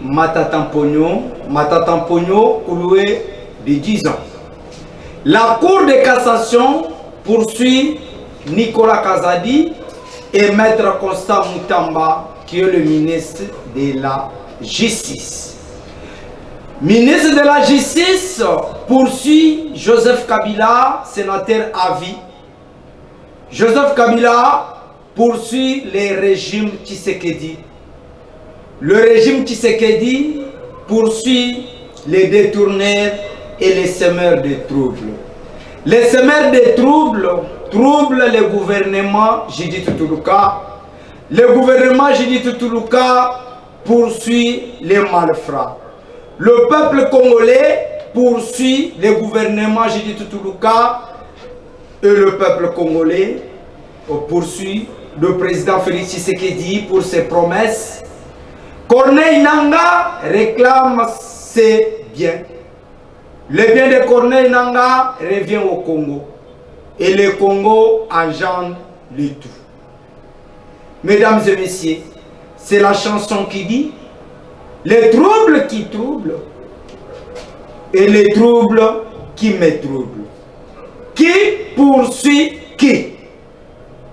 Matatamponio cloué de 10 ans. La Cour de cassation poursuit Nicolas Kazadi et Maître Constant Moutamba, qui est le ministre de la Justice. Ministre de la Justice poursuit Joseph Kabila, sénateur à vie. Joseph Kabila poursuit le régime Tshisekedi. Le régime Tshisekedi poursuit les détourneurs et les semeurs de troubles. Les semeurs de troubles troublent le gouvernement Judith Toulouka. Le gouvernement Judith Toulouka poursuit les malfrats. Le peuple congolais poursuit le gouvernement Judith Toulouka et le peuple congolais poursuit le président Félix Tshisekedi pour ses promesses. Corneille Nangaa réclame ses biens. Le bien de Corneille Nangaa revient au Congo. Et le Congo engendre le tout. Mesdames et messieurs, c'est la chanson qui dit les troubles qui troublent et les troubles qui me troublent. Qui poursuit qui?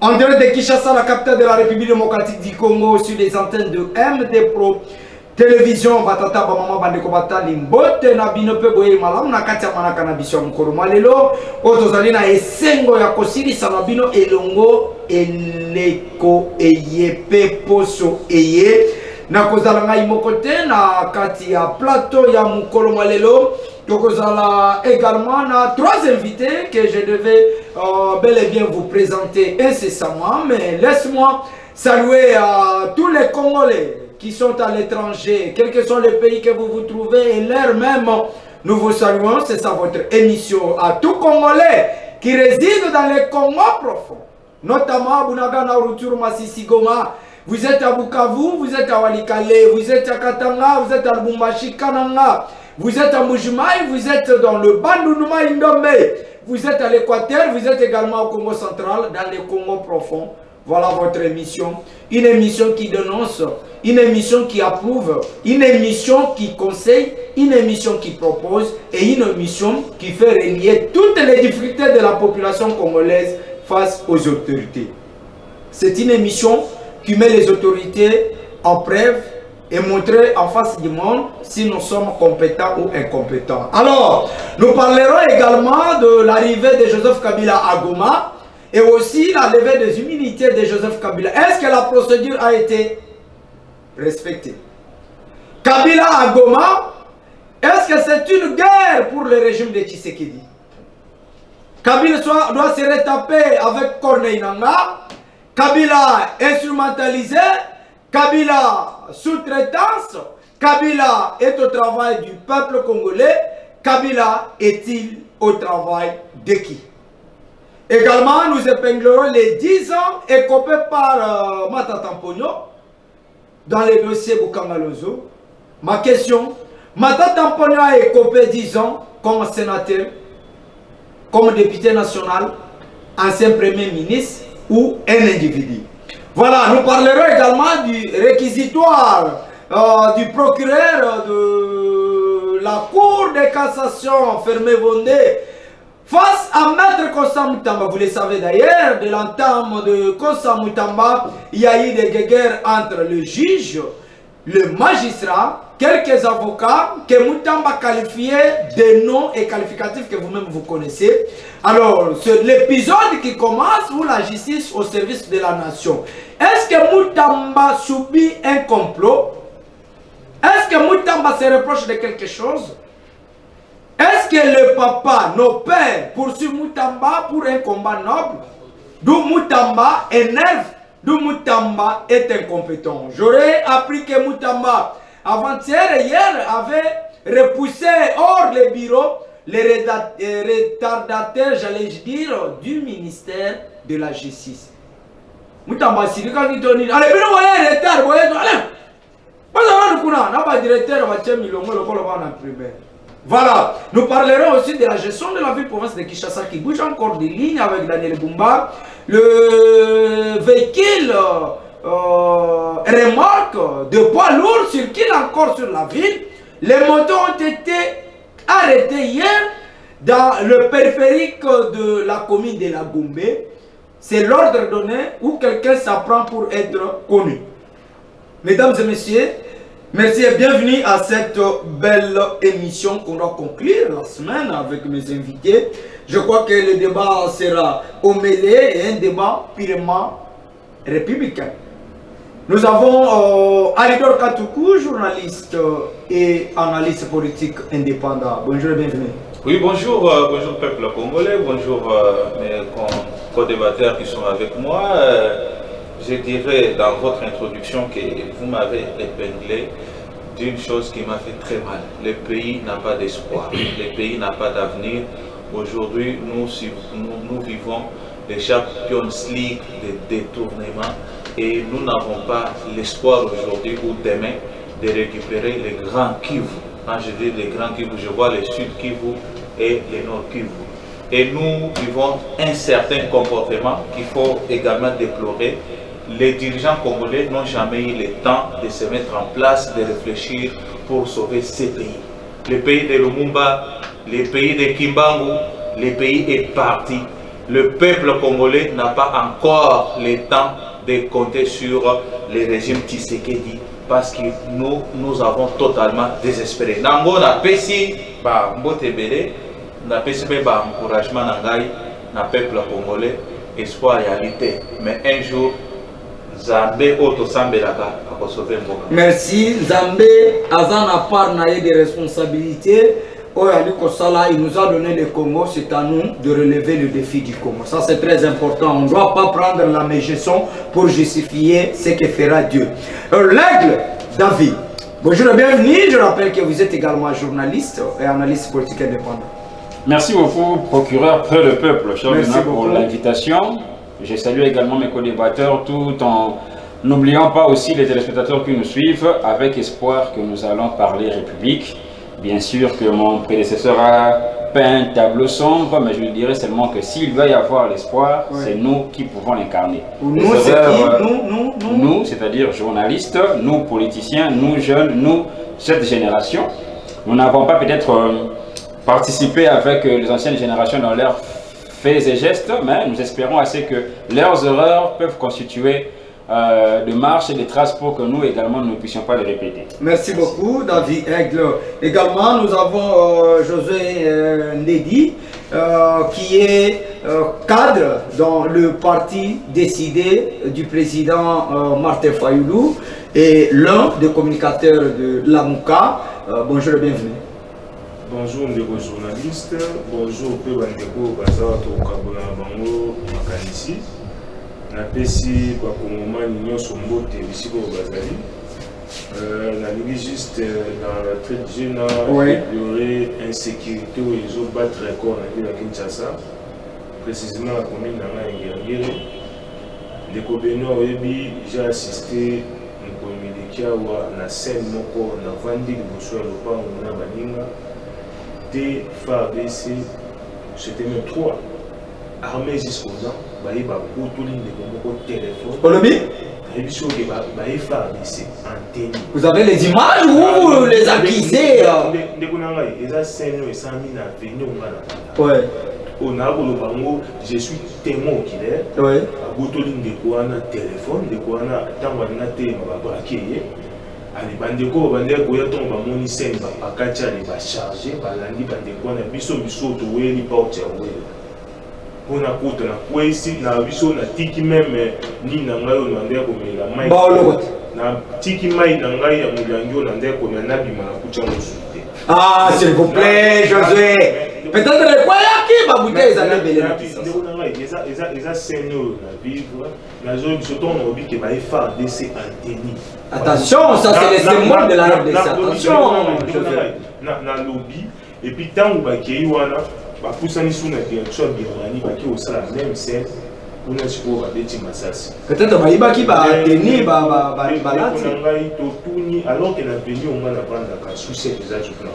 En direct de Kinshasa, la capitale de la République démocratique du Congo, sur les antennes de MD Pro Télévision, Batata Bamama Bandeko Batali, Mbote na bino pe boye malam na kati ya manaka na biso mukolo malelo, otozali na esengo ya kosilisa na bino elongo eleko eyepe poso eye na kozala ngai moko te na kati ya plateau ya mukolo malelo. Tokozala également na 3 invités que je devais bel et bien vous présenter incessamment, mais laisse-moi saluer tous les Congolais qui sont à l'étranger, quels que sont les pays que vous vous trouvez, et l'heure même, nous vous saluons. C'est ça votre émission à tout Congolais qui résident dans les Congo profonds, notamment à Bunagana, Rutshuru, Masisi, Goma. Vous êtes à Bukavu, vous êtes à Walikale, vous êtes à Katanga, vous êtes à Lubumbashi, Kananga, vous êtes à Mbujimayi, vous êtes dans le Bandunuma Indombe, vous êtes à l'Équateur, vous êtes également au Congo central, dans les Congo profonds. Voilà votre émission. Une émission qui dénonce, une émission qui approuve, une émission qui conseille, une émission qui propose et une émission qui fait relier toutes les difficultés de la population congolaise face aux autorités. C'est une émission qui met les autorités en preuve et montrer en face du monde si nous sommes compétents ou incompétents. Alors, nous parlerons également de l'arrivée de Joseph Kabila à Goma et aussi la levée des immunités de Joseph Kabila. Est-ce que la procédure a été respectée? Kabila à Goma, est-ce que c'est une guerre pour le régime de Tshisekedi? Kabila doit se retaper avec Corneille Nangaa. Kabila instrumentalisé, Kabila sous-traitance, Kabila est au travail du peuple congolais, Kabila est-il au travail de qui? Également, nous épinglerons les 10 ans écopés par Matatamponio dans les dossiers Bukangalozo. Ma question, Matatamponio a écopé 10 ans comme sénateur, comme député national, ancien premier ministre ou un individu. Voilà, nous parlerons également du réquisitoire du procureur de la Cour de cassation Fermé-Vondé face à Maître Constant Moutamba. Vous le savez d'ailleurs, de l'entame de Constant Moutamba, il y a eu des guerres entre le juge, le magistrat, quelques avocats que Moutamba qualifiait de noms et qualificatifs que vous-même vous connaissez. Alors, c'est l'épisode qui commence où la justice au service de la nation. Est-ce que Moutamba subit un complot? Est-ce que Moutamba se reproche de quelque chose? Est-ce que le papa, nos pères, poursuivent Moutamba pour un combat noble? D'où Moutamba énerve, d'où Moutamba est incompétent. J'aurais appris que Moutamba, avant-hier et hier, avait repoussé hors les bureaux les retardataires, j'allais dire, du ministère de la Justice. Moutamba, si quand il dit, allez, vous voyez, retard, vous voyez, allez, voilà, nous parlerons aussi de la gestion de la ville-province de Kinshasa qui bouge encore des lignes avec Daniel Bumba. Le véhicule remorques de poids lourds circulent encore sur la ville. Les motos ont été arrêtés hier dans le périphérique de la commune de la Gombe. C'est l'ordre donné où quelqu'un s'apprend pour être connu. Mesdames et messieurs, merci et bienvenue à cette belle émission qu'on doit conclure la semaine avec mes invités. Je crois que le débat sera homélé et un débat purement républicain. Nous avons Alidor Katoukou, journaliste et analyste politique indépendant. Bonjour et bienvenue. Oui, bonjour, bonjour peuple congolais, bonjour mes co-débatteurs qui sont avec moi. Je dirais dans votre introduction que vous m'avez épinglé d'une chose qui m'a fait très mal. Le pays n'a pas d'espoir, le pays n'a pas d'avenir. Aujourd'hui, nous vivons les Champions League de détournement et nous n'avons pas l'espoir aujourd'hui ou demain de récupérer les grands Kivu. Quand je dis les grands Kivu, je vois les Sud Kivu et les Nord Kivu. Et nous vivons un certain comportement qu'il faut également déplorer. Les dirigeants congolais n'ont jamais eu le temps de se mettre en place, de réfléchir pour sauver ces pays. Le pays de Lumumba, le pays de Kimbangu, le pays est parti. Le peuple congolais n'a pas encore le temps de compter sur le régime Tshisekedi parce que nous avons totalement désespéré. Nango na pesi ba mbotebele, na pesi ba encouragement nangai na peuple congolais, espoir réalité. Mais un jour Zambé auto sambelaka a sauver mboka. Merci. Zambé azana part naie des responsabilités. Il nous a donné le Congo, c'est à nous de relever le défi du Congo. Ça c'est très important. On ne doit pas prendre la mégestion pour justifier ce que fera Dieu. L'aigle, David. Bonjour et bienvenue. Je rappelle que vous êtes également journaliste et analyste politique indépendant. Merci beaucoup, procureur près le peuple, cher Benoît, pour l'invitation. Je salue également mes co-débatteurs tout en n'oubliant pas aussi les téléspectateurs qui nous suivent avec espoir que nous allons parler République. Bien sûr que mon prédécesseur a peint un tableau sombre, mais je lui dirais seulement que s'il doit y avoir l'espoir, c'est nous qui pouvons l'incarner. Nous, c'est-à-dire journalistes, nous politiciens, nous jeunes, nous, cette génération. Nous n'avons pas peut-être participé avec les anciennes générations dans leurs faits et gestes, mais nous espérons assez que leurs erreurs peuvent constituer de marche et de traces pour que nous également ne puissions pas les répéter. Merci beaucoup David Aigle. Également nous avons José Ndedi qui est cadre dans le parti décidé du président Martin Fayoulou et l'un des communicateurs de l'AMUCA. Bonjour et bienvenue. Bonjour les journalistes, bonjour peu bandeko bazato kabona bango makanisi. Napesi kwa kongomani nyonso mbote bisiko bazali. Nalingi juste dans la traite jeune il y aurait insécurité où ils ont battu record na ville à Kinshasa, précisément la commune d'Angere. Ndeko Benoît Oyebi, j'ai assisté au communiqué na scène moko na vandi liboso ya lopango na baninga des FARDC, c'était même 3 armés jusqu'aux dents. Vous avez les images ou vous les accusez? Je suis témoin oculaire. On a coûté la poésie, la vision, la tiki même, ni n'angayo n'andé comme la maille. Na tiki maille n'angayo ya mulango n'andé comme un abîme na kucha musuite. Ah, s'il vous plaît, Josué. Peut-être le quoi qui va goûter les années belé. Les seigneurs la vivre, la zone surtout on oublie que va faire des antennes. Attention, ça c'est les symboles de la RDC. Attention, na lobby et puis tant ou ba ki wana poussani sous la direction Birmanie qui au la même scène pour ne pas bêtir massas. Peut-être Maïba qui va tenir alors qu'elle a venu on va prendre la sous cette visage pour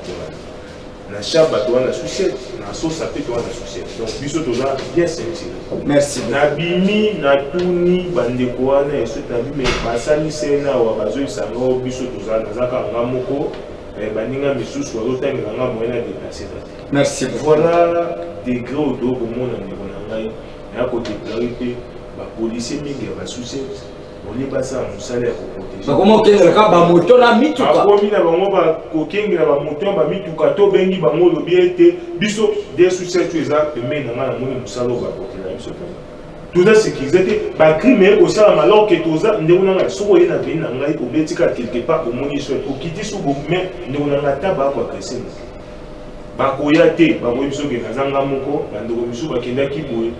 la na chaba to na sucette na sauce pe to na sucette donc biso to za bien sentir merci na bimi na tuni bande ko wana eso tabi me basali sena wa bazo isango biso to za na zaka ngamoko baninga misusu wa lotanga nga moyena déplacer merci voilà degré au do komona ndeko na ngai na ko déclarer pe ba policier mingi ba sucette on est passé à musala ya ko protéger comment que ka ba moto na mituka akomi na bango ba kokengela ba moto ba mituka to bengi bango lobi ete biso des sucette eza pembe na ngana moni musala ba protéger biso tout ça sécurité ba crime au ça alors que toza ndeko na ngai soko yena pe na ngai obetika quelque part au moni so ko kiti soko mais ndeko na ngai taba ko agresser ba ko ya te ba ko biso ke kazanga moko ba ndeko biso ba kenda ki boye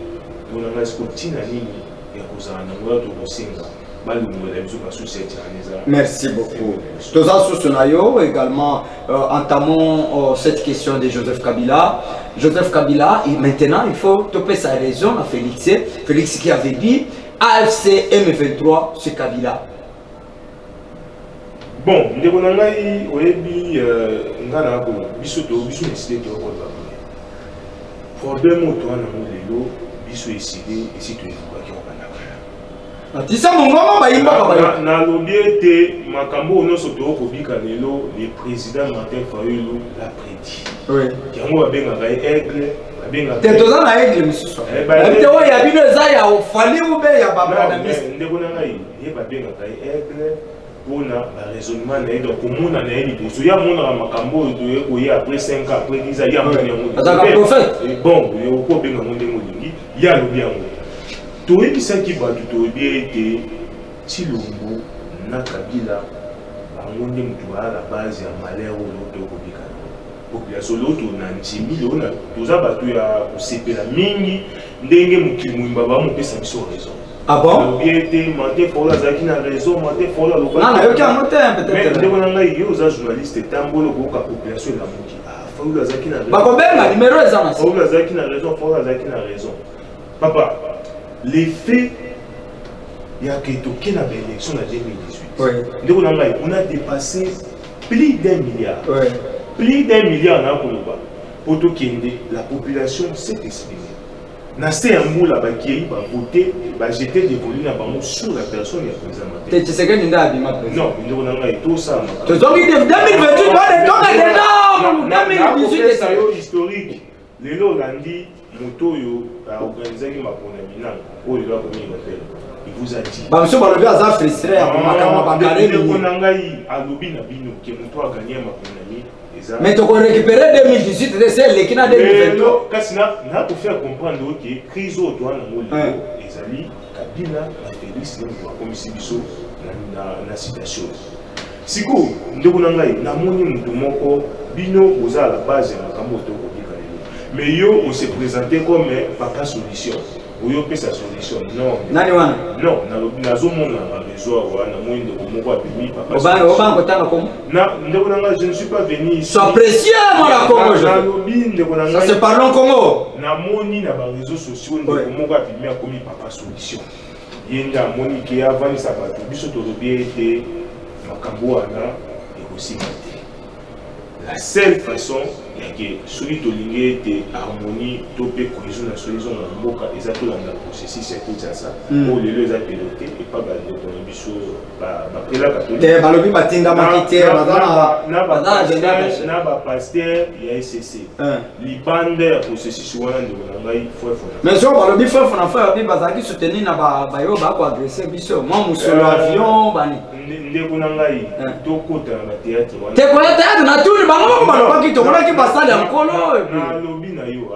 ndeko na ngai soko tina nini ya kozana na ngwa to kosenga. Merci beaucoup. Toza Sosonayo également entamons cette question de Joseph Kabila. Joseph Kabila, et maintenant il faut toper sa raison à Félix. Félix qui avait dit AFC M23 c'est Kabila. Bon, ndeko na ngai oyebi ngana ko biso décidé to ko ba. Problème o to na mo lelo biso décidé ici to ko ki Tisa mongoma ba imba ba na lobiete makambo onoso to ko bika lelo le président Martin Fayulu l'a prédit. Oui. Yango ba benga ba aigle, ba benga. Te toza na aigle misusu. Te wa ya bino za ya ofali ube ya baba na misi. Ndeko na ngai ye ba benga ba aigle pona ba raisonnement na donc komona na eli boso ya mona makambo to ko ye après 5 ans après 10 ans ya mona yango. Azaka prophète. Bon, yo ko benga monde molingi ya lobi yango. Toyebisaki bato toyebi ete Tshilombo na Kabila bango nde mutu à la base ya malheur oyo tokobika population loto na ndimi lona toza bato ya kosepela mingi ndenge mokili moyimba bamopesa biso raison. Ah bon? Lobi ete Martin Fayulu azalaki na raison, Martin Fayulu alobaki. Non, nayoki yango te peut-être. Ndeko na ngai yo oza journaliste tambolo koyoka population elamuki. Fayulu azalaki na raison. Bakobenga numéro eza na Fayulu azalaki na raison, Fayulu azalaki na raison. Papa, les faits, il y a que toqué dans l'élection en 2018. Oui. On a dépassé plus d'1 milliard. Oui. Plus d'1 milliard dans le pour la population s'est exprimée. Nassé un mot là-bas qui a voté, jeter des volumes sur la personne qui a présenté. Tu sais que nous avons non, nous avons tout ça. Tu as dit 2028, on a 2018 c'est historique. Les lots l'ont dit. Motoyo a organisé ma bonne où il va venir il vous a dit bah monsieur Balobi a frustré à makama bakare ni konangai a lobi na bino que moto a gagné ma bonne mais tu peux récupérer 2018 c'est l'équipe en 2022 kasi na pour faire comprendre que crise au doigt na molio ezali Kabila na Félix donc comme si biso na citation siko ndeko nangai na moni mutu moko bino oza à la base ya makambo to. Mais yo, on s'est présenté comme papa solution. Ou yo sa solution. Non. Nani wana? Non, na zo mona na besoin na moine de moko apimi papa. Je ne suis pas venu ici. Sois précieux moi la Congo. Ça se parle en Congo. Na moni na ba réseaux sociaux de moko apimi akomi papa solution. Yenda moni ke avant sa bato biso to lobi ete makambo wana et aussi la seule façon que celui qui a harmonie, topé cohésion na solution na mboka ezako landa processus ya Kinshasa pour les les piloter et pas baler dans le biso ba pela catholique te balobi batinda makite na ba pasteur ya SCC libande processus wana de ngai foi mais so balobi foi na bi bazaki soutenir na ba yo ba ko agresser biso moi musolo avion bani ndeko na ngai to kota na théâtre wana te ko théâtre na tout bango balobaki to mona ki basali ankolo na lobi na yo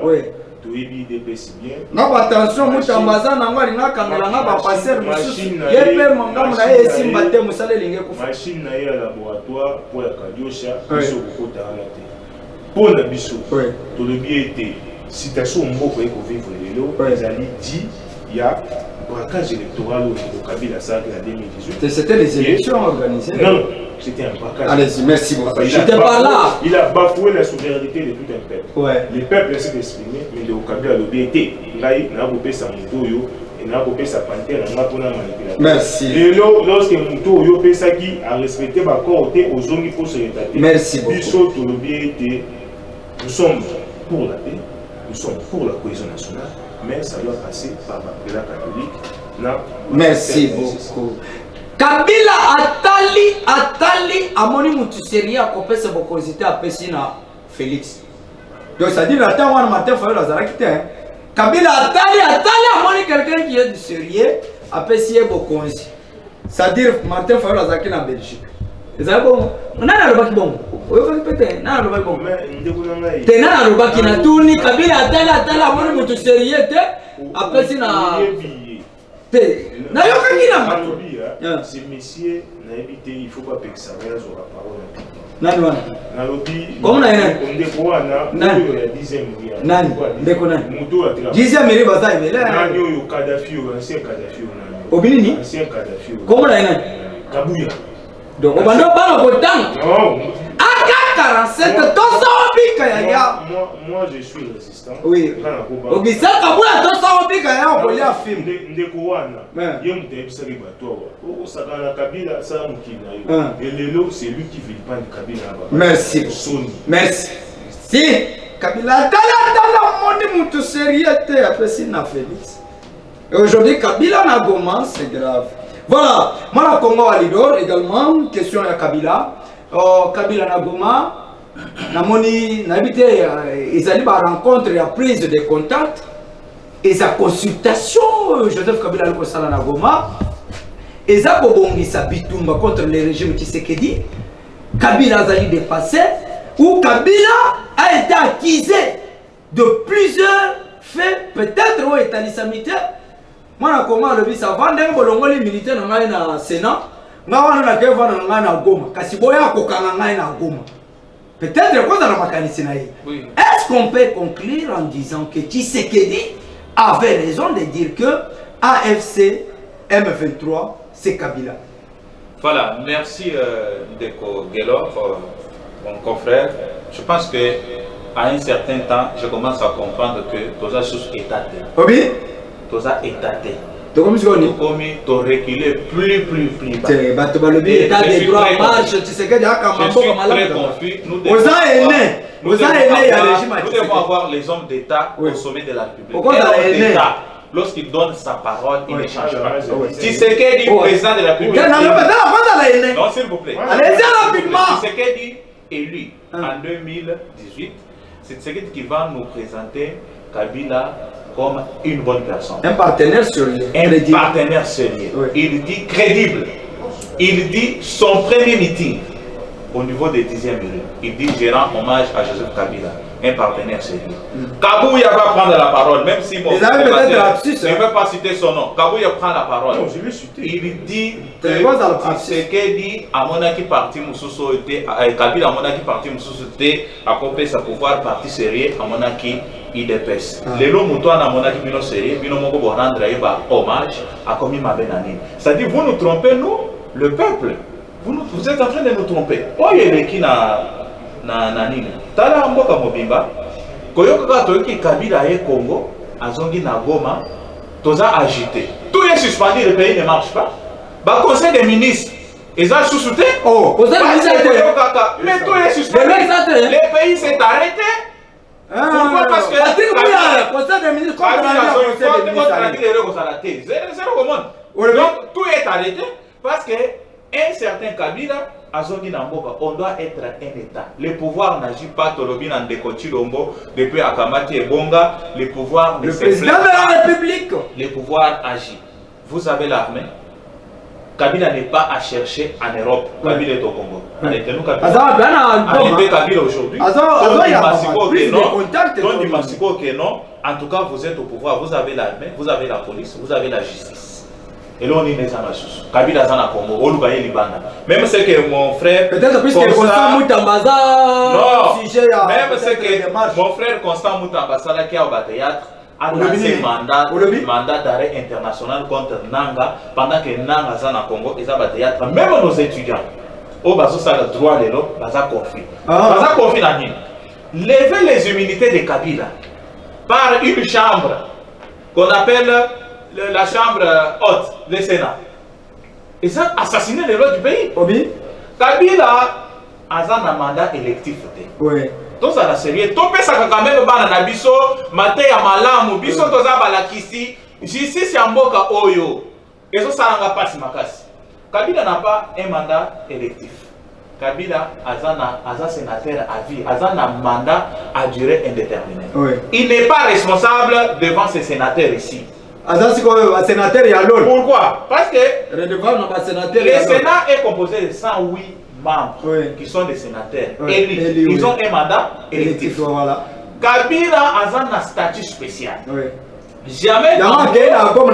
to ebi DPS bien na ba attention mutambaza na ngari na kangela na ba passer mususu yepe mongamu na esimba te musale linge kufa machine na ya laboratoire pour ya kadiosha biso kota na te pona biso to lobi ete citation mboko eko vivre lelo ezali dit ya braquage électoral au Kabila ça en 2018. C'était les élections organisées. Non, c'était un braquage. Allez-y, merci beaucoup. J'étais pas là. Il a bafoué la souveraineté de tout un peuple. Ouais. Le peuple s'est exprimé, mais le Kabila a l'obéité. Là, il a coupé sa moto, il a coupé sa panthère, il a coupé sa manipulation. Merci. Et lorsque moto a respecté ma côté aux zones, il faut se rétablir. Merci beaucoup. Biso to l'obéité. Nous sommes pour la paix, nous sommes pour la cohésion nationale, mais ça doit passer par la catholique. Merci beaucoup. Kabila atali amoni mutu sérieux à kopesa bokozité à Pessina Félix. Donc ça dit la temps on matin faut la zarakite. Kabila atali amoni quelqu'un qui est du sérieux à Pessina bokonzi. Ça dit Martin faut la zarakite en Belgique. C'est bon. On a le baki bon. Oyo peut-être na le baki bon. Te na le baki na tourni Kabila atali amoni mutu sérieux te à Pessina. C'est messieurs, il ne faut pas que ça vienne sur la parole. Comment on a 47, moi je suis résistant. Oui. Merci. Merci. Si Kabila Félix. Et aujourd'hui Kabila na Goma, c'est grave. Voilà, moi Congo Alidor également, question à Kabila. Kabila na Goma, namoni n'habité ils allaient à rencontre et à prise de contact et sa consultation Joseph Kabila le Kosala na Goma et ça bobongisa bitumba contre le régime Tshisekedi. Kabila a été dépassé ou Kabila a été accusé de plusieurs faits peut-être au état islamité. Moi comment le bis avant d'un bolongo les militaires dans le Sénat. Peut-être est-ce qu'on peut conclure en disant que Tshisekedi avait raison de dire que AFC M23 c'est Kabila? Voilà, merci Ndeko Gelor, mon confrère. Je pense que à un certain temps, je commence à comprendre que tous les choses étatés. Oui. Tous les étatés. Donc, tu reculer plus bas. Je suis très confus. Nous devons avoir les hommes d'État au sommet de la République. Lorsqu'il donne sa parole, il ne change pas. Tshisekedi, président de la République. Non, s'il vous plaît. Tshisekedi élu en 2018. C'est Tshisekedi qui va nous présenter Kabila comme une bonne personne. Un partenaire sérieux. Un partenaire sérieux. Oui. Il dit crédible. Il dit son premier meeting au niveau des 10e minutes. Il dit je rends hommage à Joseph Kabila. Un partenaire sérieux. Kabouya va prendre la parole, même si mon frère ne veut pas citer son nom. Kabouya prend la parole. Non, je vais citer. Il dit que Tshisekedi a monaki parti Moussoussouté, Kabila a monaki parti Moussoussouté, a coupé sa pouvoir parti sérieux, a monaki IDPS. Les lots moutons a monaki bino sérieux, bino moko bo rendre hommage à Komi Mabenani. C'est-à-dire, vous nous trompez, nous, le peuple. Vous êtes en train de nous tromper. Oyeleki na nini tala mboka mobimba koyoka toyoki Kabila et Congo azongi na Goma toza agité tout est suspendu, le pays ne marche pas. Bah conseil des ministres ils ont sous-souté. Oh conseil des ministres mais tout est suspendu, le pays s'est arrêté. Pourquoi? Parce que conseil des ministres donc tout est arrêté parce que un certain Kabila Azongi Namboka, on doit être un État. Le pouvoir n'agit pas Tolobina Ndekoti Lombo depuis Akamati et Bonga. Le pouvoir le président de la République. Le pouvoir agit. Vous avez l'armée. Kabila n'est pas à chercher en Europe. Kabila est au Congo. Arrêtez-nous Kabila aujourd'hui. En tout cas, vous êtes au pouvoir. Vous avez l'armée, vous avez la police, vous avez la justice. Et là on est dans la chose. Kabila Zana Congo, on va y Libana. Même c'est que mon frère. Peut-être plus que Constant Moutambaza. Non. Même c'est que mon frère Constant Moutambaza qui est au théâtre a lancé mandat d'arrêt international contre Nanga pendant que Nanga Zana Congo est au théâtre. Même nos étudiants. Au bazo ça le droit de l'eau, baza conflit. Baza conflit dans l'île. Lever les immunités de Kabila par une chambre qu'on appelle la chambre haute, le Sénat. Et ça a assassiné les lois du pays. Obi. Kabila a un mandat électif. Oui. tous à la sérieux. Tout ça quand même bana na biso, maté ya malamu, biso toza balakisi, justice ya mboka oyo. Et ça n'a pas si makasi. Kabila n'a pas un mandat électif. Kabila a un sénateur à vie, a un mandat à durée indéterminée. Oui. Il n'est pas responsable devant ces sénateurs ici. Pourquoi? Parce que le Sénat est composé de 108 membres qui sont des sénateurs élus. Ils ont un mandat électif. Voilà. Kabila a un statut spécial. Jamais Bango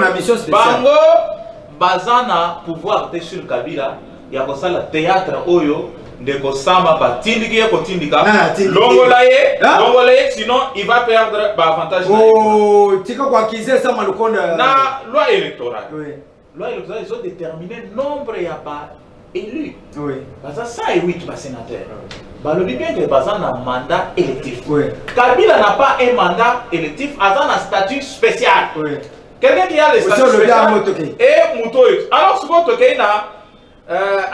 bazana pouvoir de sur Kabila, il y a ça le théâtre oyo de Kosama batindiki kotindika longolaye sinon il va perdre avantage. Oh, tika kwa kize ça malukonda na loi électorale. Oui. Loi électorale ils ont déterminé nombre ya pas élus. Oui. Baza 108 ba sénateurs. Balobi bien que bazana mandat électif. Oui. Kabila n'a pas un mandat électif, azana statut spécial. Oui. Quelqu'un qui a les statuts spéciaux et Moutoïs. Alors, ce qu'on a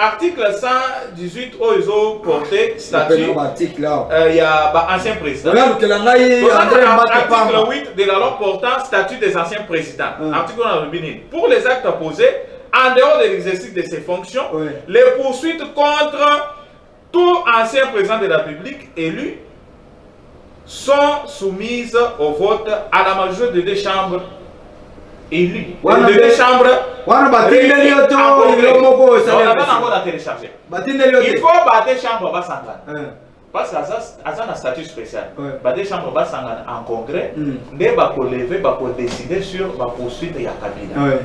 article 118 où ils ont porté statut. Il y a ancien président. Article 8 de la loi portant statut des anciens présidents. Article pour les actes posés en dehors de l'exercice de ses fonctions, les poursuites contre tout ancien président de la République élu sont soumises au vote à la majorité de deux chambres élu. De deux chambres. Il faut battre deux chambres parce qu'il y a un statut spécial. Battre deux chambres en congrès, pour décider sur la poursuite de Kabila.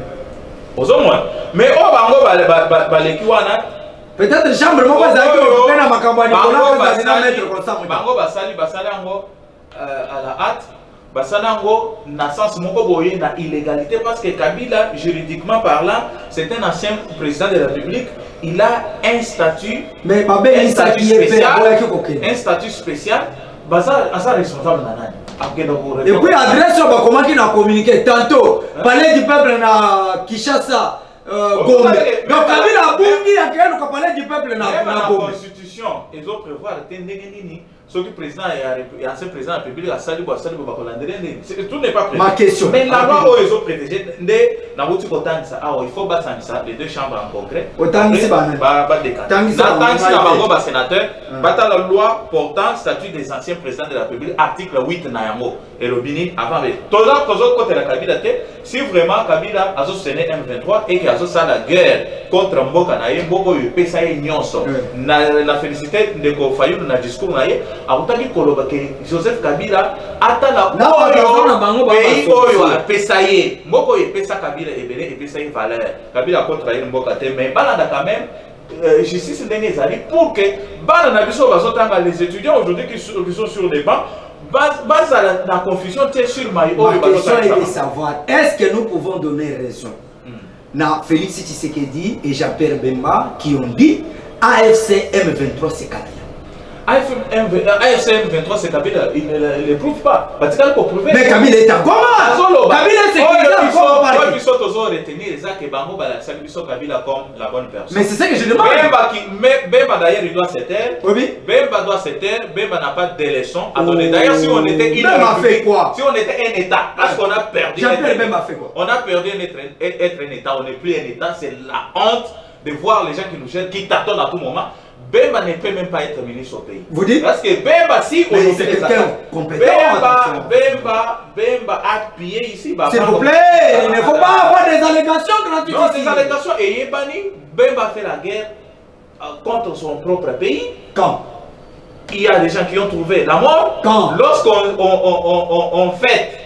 Mais peut-être les chambres à la hâte. Basalango n'a sens moko boye na illégalité parce que Kabila, juridiquement parlant, c'est un ancien président de la République. Il a un statut, un statut spécial. Basa responsable nanani. Et puis adresse comment il a communiqué tantôt. Palais du peuple na Kinshasa. Donc Kabila a bungi a créé le palais du peuple na Gombe. La constitution ils ont prévoir tendengeni. Ce que le président et ancien président de la République a salué, tout n'est pas prévu. Ma question. Mais la loi où ils ont protégé, il faut battre les deux chambres en congrès. Sénateur, battre la loi portant statut des anciens présidents de la République, article 8 Nayamo et Robini avant. Si vraiment Kabila a soutenu M23 et qu'il a soutenu la guerre contre Mboka Naye, Mboko Yupesaye Nyonso, la félicité de Kofayou dans le discours Naye. Joseph Kabila atala pays oyo apesaye moko epesa Kabila ebele epesa valeur Kabila contre il mboka te mais balanda quand même justice ndenge ezali pour que bana na biso bazotanga les étudiants aujourd'hui qui sont sur les bancs base à la confusion sur maï oyo bazotanga. Ma question est de savoir est-ce que nous pouvons donner raison na Félix Tshisekedi et Jean-Pierre Bemba qui ont dit AFC M23 c'est Kabila. AFC M23 c'est Kabila, il ne le prouve pas. Mais Kabila est à Goma. Kabila c'est Kabila. Ils sont toujours retenus les actes et Bango Kabila comme la bonne personne. Mais c'est ça que je demande. Bemba d'ailleurs il doit se taire. Bemba doit se taire. Bemba n'a pas de leçons à donner. D'ailleurs si on était une république, si on était un État, parce qu'on a perdu. On a perdu être un État, on n'est plus un État, c'est la honte de voir les gens qui nous gênent, qui t'attendent à tout moment. Bemba ne peut même pas être ministre au pays. Vous dites? Parce que Bemba, si on est quelqu'un compétent, Bemba a appuyé ici. S'il vous plaît, il ne faut pas avoir des allégations gratuites. Non, des allégations. Et Yébani, Bemba fait la guerre contre son propre pays. Quand? Il y a des gens qui ont trouvé la mort. Quand? Lorsqu'on fête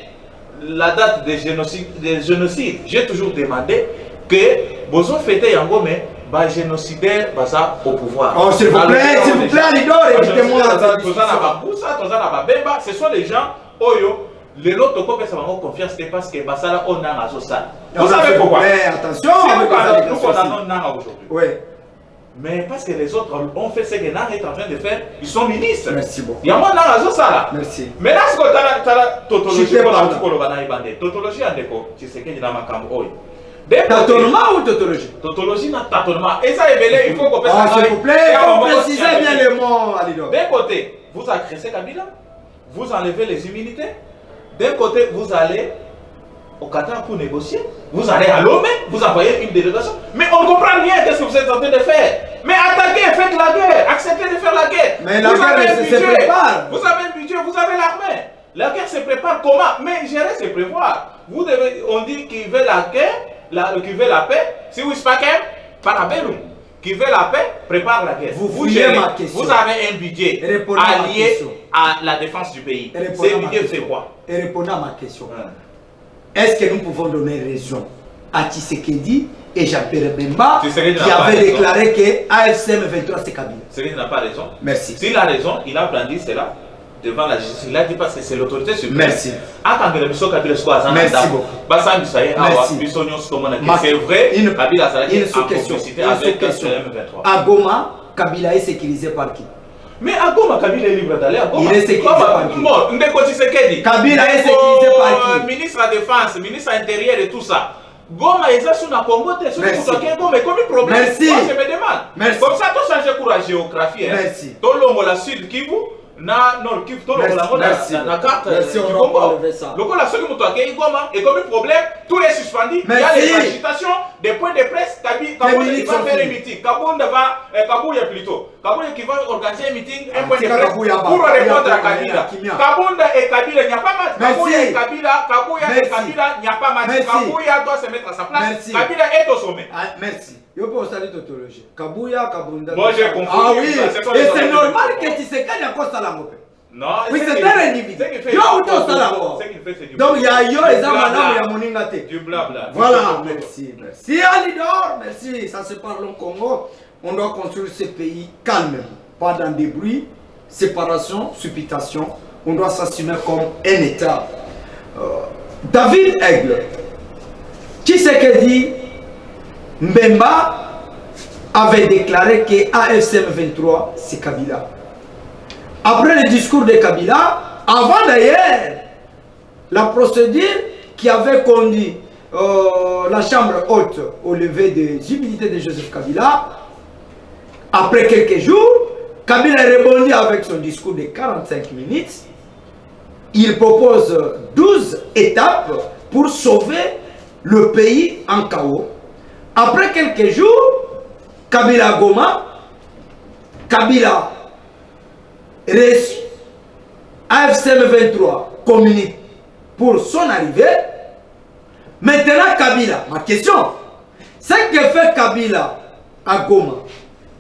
la date des génocides, j'ai toujours demandé que Bozo fêtait Yango, mais génocidaire au pouvoir. Oh, s'il vous plaît, Alidor, évitez-moi. Ce sont les gens, Oyo, les lots de ça va confiance, c'est parce que Basala, on a un Zosan. Vous savez pourquoi? Attention, nous, on a un aujourd'hui. Oui. Mais parce que les autres ont fait ce que Nang est en train de faire, ils sont ministres. Merci beaucoup. Il y a moins Nang Zosan. Merci. Mais là, ce que tu as tautologie, tautologie en déco, tu sais qu'il y a un camp. Tâtonnement ou tautologie? Tautologie, tâtonnement. Et ça, il faut qu'on s'il vous plaît, il faut préciser bien les mots, Alidor. D'un côté, vous agressez Kabila, vous enlevez les immunités. D'un côté, vous allez au Qatar pour négocier, vous allez à Lomé, vous envoyez une délégation, mais on ne comprend rien, qu'est-ce que vous êtes en train de faire. Mais attaquez, faites la guerre, acceptez de faire la guerre. Mais la guerre se prépare. Vous avez un budget, vous avez l'armée. La guerre se prépare comment? Mais gérer, c'est prévoir. Vous devez, on dit qu'il veut la guerre, qu'il veut la paix. Si vous ne pas par la paix, qui veut la paix, prépare la guerre. Vous gérez ma question. Vous avez un budget allié à la défense du pays. Ce budget, c'est quoi? Et répondez à ma question. Est-ce que nous pouvons donner raison à Tshisekedi et Jean-Pierre Bemba qui avait déclaré que AFCM 23 c'est Kabila? Tshisekedi n'a pas raison. Merci. S'il a raison, il a brandi cela devant la justice. Il a dit parce que c'est l'autorité suprême. Merci. Merci beaucoup. C'est vrai, Kabila a été en complicité avec AFCM 23. À Goma, Kabila est sécurisé par qui? Mais à Goma, Kabila est libre d'aller à Goma. Il est sécurisé par qui? Bon, Ndeko Tshisekedi. Kabila est sécurisé par qui? Ministre de la Défense, ministre intérieur et tout ça. Goma est sur la Congo, c'est Goma, comme un problème. Merci. Moi, je me demande. Merci. Comme ça, tu changes pour la géographie. Merci. Tout le monde, la Sud Kivu, na Nord Kivu, tout le monde, la carte du Congo. Donc, la seule qui m'a Goma est comme un problème, tout est suspendu. Il y a des agitations, des points de presse. Kabila va faire un meeting. Kabouya plutôt. Kabouya qui va organiser un meeting, un point de presse pour répondre à Kabila. Kabunda et Kabila, il n'y a pas match. Kabouya et Kabila, il n'y a pas match. Kabouya doit se mettre à sa place. Kabila est au sommet. Merci. Je peux saluer tautologie. Kabouya, Kabunda. Moi j'ai compris. Ah oui. Et c'est normal que Tshisekedi a encore ça là. Non, oui, c'est un individu. Donc il y a yo et ça du blabla. Voilà, merci. Merci Alidor, merci. Ça se parle au Congo. On doit construire ce pays calme, pas dans des bruits, séparation, supputation. On doit s'assumer comme un État. David Aigle, Tshisekedi Mbemba avait déclaré que AFCM 23 c'est Kabila. Après le discours de Kabila, avant d'ailleurs la procédure qui avait conduit la chambre haute au lever des immunités de Joseph Kabila, après quelques jours, Kabila répondit avec son discours de 45 minutes. Il propose 12 étapes pour sauver le pays en chaos. Après quelques jours, Kabila Goma, Kabila reçu, AFCM 23 communique pour son arrivée. Maintenant Kabila, ma question, ce que fait Kabila à Goma,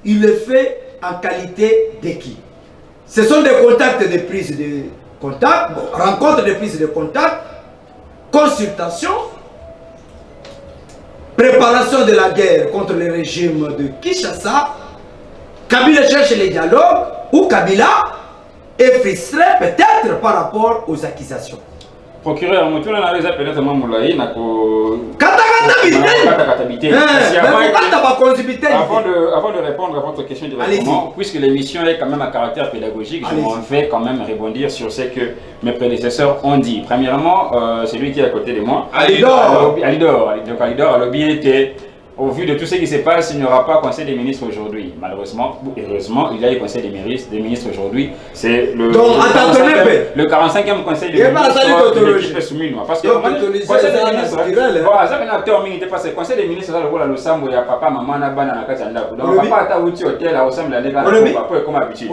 il le fait en qualité de qui? Ce sont des contacts de prise de contact, rencontres de prise de contact, consultation, préparation de la guerre contre le régime de Kinshasa. Kabila cherche les dialogues ou Kabila est frustré peut-être par rapport aux accusations. Procureur, nous avons peut-être Mamoulaï, avant de répondre à votre question directement, puisque l'émission est quand même à caractère pédagogique, je m'en vais quand même rebondir sur ce que mes prédécesseurs ont dit. Premièrement, celui qui est à côté de moi, Alidor. Donc Alidor, le lobby était, au vu de tout ce qui se passe, il n'y aura pas conseil des ministres aujourd'hui. Malheureusement, ou heureusement, il y a le conseil des ministres aujourd'hui. C'est le 45e conseil des ministres qui est soumis. Parce que le conseil des ministres, le conseil des ministres, le sambo, il y a papa, maman, nabana, nakatanda. Donc papa a outil hôtel, à Osam, la nega, comme habitude.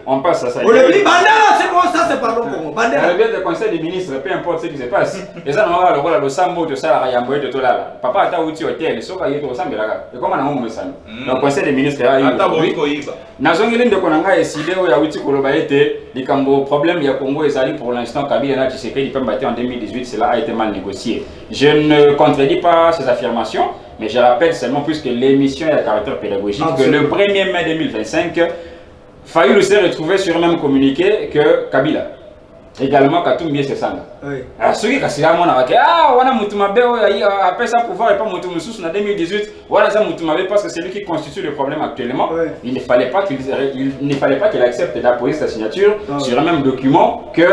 On passe à ça. C'est bon, ça c'est pardon pour moi. Le conseil des ministres, peu importe ce qui se passe. Et ça, on va le rôle, le sambo, tout ça, la yamboye, tout là. Papa a outil hôtel, sauf qu'il y a et comment on a fait le conseil des ministres a eu Nazongeli de Konanga et Sidé ou Yawiti Kolobaete, les problèmes du Congo et Ali pour l'instant, Kabila Tshisekedi peut battre en 2018, cela a été mal négocié. Je ne contredis pas ces affirmations, mais je rappelle seulement, puisque l'émission est à caractère pédagogique, que le 1er mai 2025, Fayulu s'est retrouvé sur le même communiqué que Kabila. Également, Katumbi c'est ça. Ce qui est cassé à mon avis, on a Moutoumabé, après ça pouvoir et pas Moutoumoussous en 2018, voilà ça Moutoumabé parce que c'est lui qui constitue le problème actuellement. Il ne fallait pas qu'il accepte d'apposer sa signature sur le même document que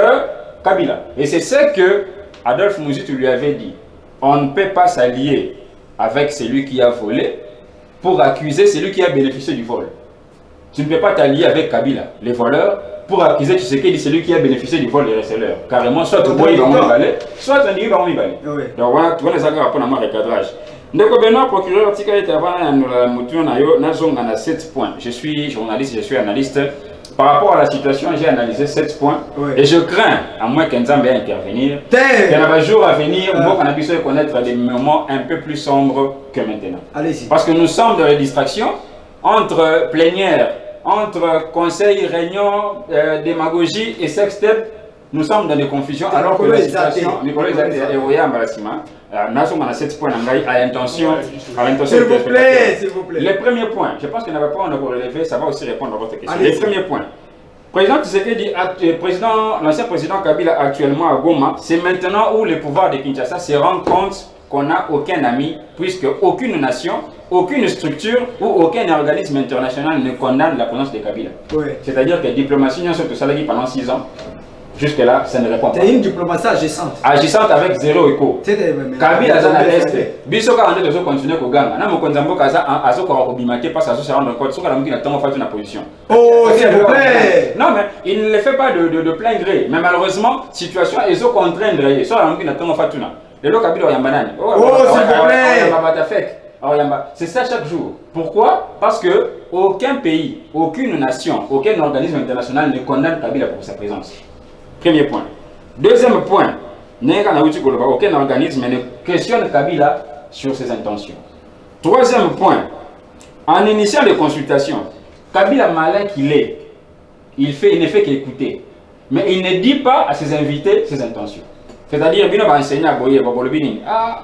Kabila. Et c'est ce que Adolphe Mouzitu lui avait dit. On ne peut pas s'allier avec celui qui a volé pour accuser celui qui a bénéficié du vol. Tu ne peux pas t'allier avec Kabila, les voleurs, pour accuser Tshisekedi, c'est lui qui a bénéficié du vol des receleurs. Carrément, soit tu vois, il va en balai, soit tu vas en balai. Donc voilà, tu vois les accords pour un recadrage. Donc, Benoît, procureur, Tika est avant, nous avons 7 points. Je suis journaliste, je suis analyste. Par rapport à la situation, j'ai analysé 7 points. Et je crains, à moins qu'Enzambe ait intervenir, qu'il y a un jour à venir où on a pu se connaître des moments un peu plus sombres que maintenant. Parce que nous sommes dans les distractions entre plénière, entre conseils, réunions, démagogie et sextep. Nous sommes dans des confusions alors que la situation, Nicolas Zate et Roya Mbalassima, nous sommes à 7 points à l'intention. S'il vous plaît, s'il vous plaît. Les premiers points, je pense qu'il n'y avait pas encore relevé, ça va aussi répondre à votre question. Les premiers points. Président Tshisekedi, l'ancien président Kabila actuellement à Goma, c'est maintenant où le pouvoir de Kinshasa se rend compte qu'on n'a aucun ami, puisque aucune nation, aucune structure ou aucun organisme international ne condamne la présence de Kabila. C'est-à-dire que la diplomatie n'a surtout salarié pendant 6 ans. Jusque-là, ça ne répond pas. C'est une diplomatie agissante. Agissante avec zéro écho. Kabila a l'est. Bisoka en train de continuer au gang. N'a mon konzambo kaza a ce qu'on a obimate parce que ça rend compte. Soka la mouki n'a pas fait une position. Oh, s'il vous plaît. Non, mais il ne le fait pas de plein gré. Mais malheureusement, situation est so contrainte de soit la mouki n'a pas fait une. Le lo Kabila yambanani. Oh, s'il vous plaît. C'est ça chaque jour. Pourquoi? Parce que aucun pays, aucune nation, aucun organisme international ne condamne Kabila pour sa présence. Premier point. Deuxième point, aucun organisme ne questionne Kabila sur ses intentions. Troisième point, en initiant les consultations, Kabila malin qu'il est, il ne fait qu'écouter. Mais il ne dit pas à ses invités ses intentions. C'est-à-dire, il va enseigner à Boye,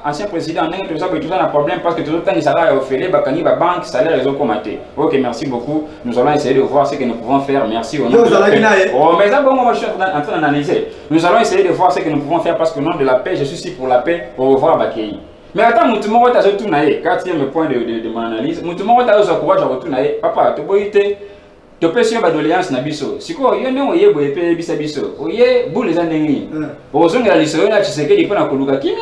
ancien président, tout ça, tout ça a un problème parce que tout le temps, il s'arrête au fêlé, il va banque, salaire, ils ont commenté. Ok, merci beaucoup. Nous allons essayer de voir ce que nous pouvons faire. Merci au nom de la paix. Oh, mais ça, bon, moi, je suis en train d'analyser. Nous allons essayer de voir ce que nous pouvons faire parce qu'au nom de la paix, je suis ici pour la paix, au revoir, Bakei. Mais attends, Moutoumoro, tu as tout naïe. Quatrième point de mon analyse. Moutoumoro, tu as tout courage à retourner. Papa, tu peux te tu peux sur l'alliance na biso. Siko yo ne oye boye pe bisa biso. Oye boule za ndengi. Ozonga liso na Tshisekedi pona koluka kimia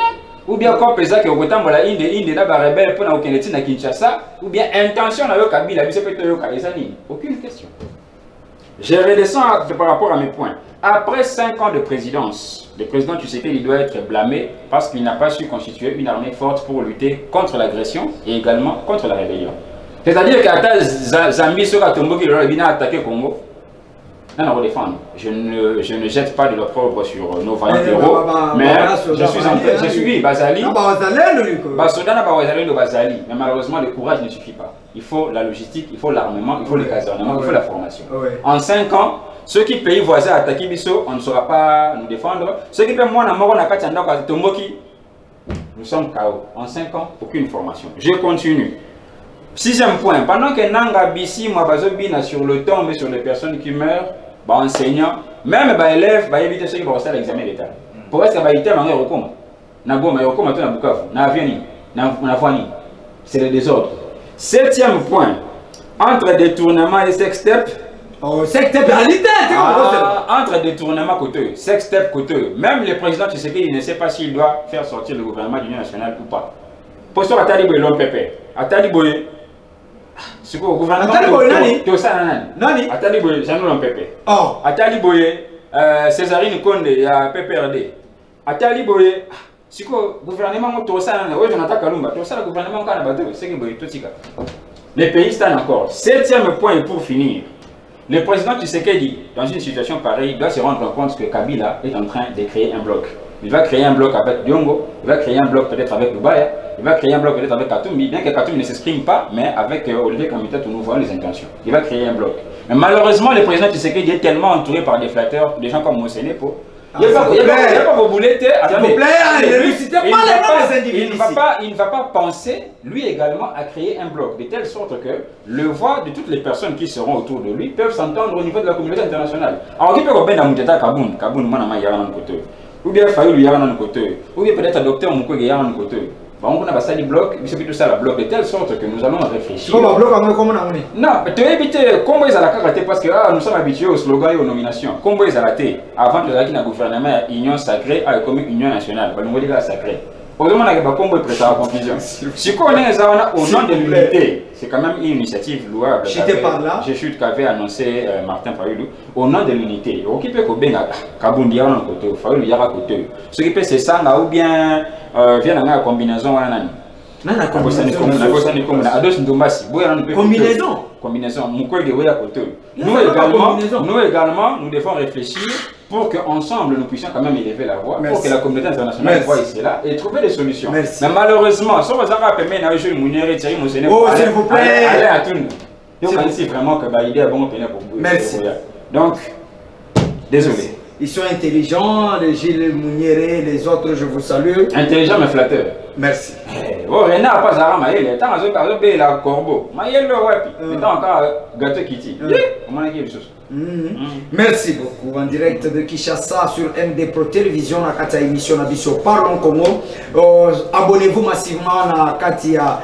ou bien ko pesa ke okotambola inde na ba rebelle pona okeneti na Kinshasa ou bien intention na yo Kabila biso pe to yo kaisani. Aucune question. Je redescends par rapport à mes points. Après 5 ans de présidence, le président Tshisekedi doit être blâmé parce qu'il n'a pas su constituer une armée forte pour lutter contre l'agression et également contre la rébellion. C'est-à-dire qu'à Zambie sera tombé qui aurait bien attaqué le Congo. Non, non, défendre. Je ne jette pas de l'opprobre sur nos vaillants héros, mais je suis en train, j'ai suivi Bazali. Mais malheureusement, le courage ne suffit pas. Il faut la logistique, il faut l'armement, il faut le casernement, il faut la formation. En 5 ans, ceux qui pays voisins attaquent Bisso, on ne saura pas nous défendre. Ceux qui payent moins dans Moro Nakatianda, nous sommes KO. En 5 ans, aucune formation. Je continue. 6e point, pendant que Nanga Bissi, Mabazobina sur le temps, mais sur les personnes qui meurent, enseignants, même les élèves, éviter ceux qui vont rester à l'examen d'État. Pour être éviter, c'est le désordre. 7e point, entre détournement et sextep. Oh, sextep, réalité, entre détournement coûteux, sextep coûteux, même le président Tshisekedi ne sait pas s'il doit faire sortir le gouvernement d'union nationale ou pas. Pour ça, Ataliboye l'homme pépé. Ataliboye. C'est quoi le gouvernement? Ataliboye, c'est un pépé. Ataliboye, Césarine Konde, il y a PPRD. Ataliboye, c'est quoi le gouvernement? Oui, Jonathan Kalumba. Tout ça, le gouvernement, c'est que les pays stagent encore. 7e point pour finir. Le président Tshisekedi, dans une situation pareille, doit se rendre compte que Kabila est en train de créer un bloc. Il va créer un bloc avec Diongo, il va créer un bloc peut-être avec Lubaya, il va créer un bloc peut-être avec Katumbi, bien que Katumbi ne s'exprime pas, mais avec Olivier Kamita, nous voyons les intentions. Il va créer un bloc. Mais malheureusement, le président Tshisekedi est tellement entouré par des flatteurs, des gens comme Mosenepo. Il ne va pas vous bouler, il ne va pas penser, lui également, à créer un bloc, de telle sorte que le voix de toutes les personnes qui seront autour de lui peuvent s'entendre au niveau de la communauté internationale. Alors, qui peut revenir dans Mouteta Kaboun, Kaboun, Manama, Yaran côté, ou bien Fayou, Yaran côté, ou bien peut-être docteur Mukwege, Yaran côté. On a passé du bloc, c'est tout ça le bloc, de telle sorte que nous allons réfléchir. Comment bloc comment on est? Non, tu veux éviter comment ils allaient rater parce que nous sommes habitués au slogan et aux nominations. Comment ils allaient rater avant de la gouvernement union sacrée avec comme union nationale, nous voulons dire sacrée. Pour le moment, on a prêté à la conclusion. Si on est au nom de l'unité, c'est quand même une initiative louable. J'étais par là. Je suis qu'avait annoncé Martin Fayulu. Au nom de l'unité, on peut Kobenga, Kabundi à un côté, Fayulu Yara côté. Ce qui peut c'est ça, ou bien vient dans la combinaison. Combinaison. Combinaison. Nous également, nous devons réfléchir pour qu'ensemble nous puissions quand même élever la voix, pour que la communauté internationale voit ici et là et trouver des solutions. Merci. Mais malheureusement, si vous avez permis de jouer Mounier, Thierry Moussenet, s'il vous plaît, allez à tout. Donc, ici vraiment que l'idée est bonne pour vous. Merci. Donc, désolé. Ils sont intelligents, les Gilles Mouniéré, les autres, je vous salue. Intelligent mais flatteur. Merci. Oh, Renard pas Zara Maël, tant que la corbeau. Maël le wapi. Mais tant encore gâteau qui tire. Comment est-ce qu'il y a des choses? Merci beaucoup. En direct de Kinshasa sur MD Pro Télévision, à Katia émission Nabiso Parlons Congo. Abonnez-vous massivement à Katia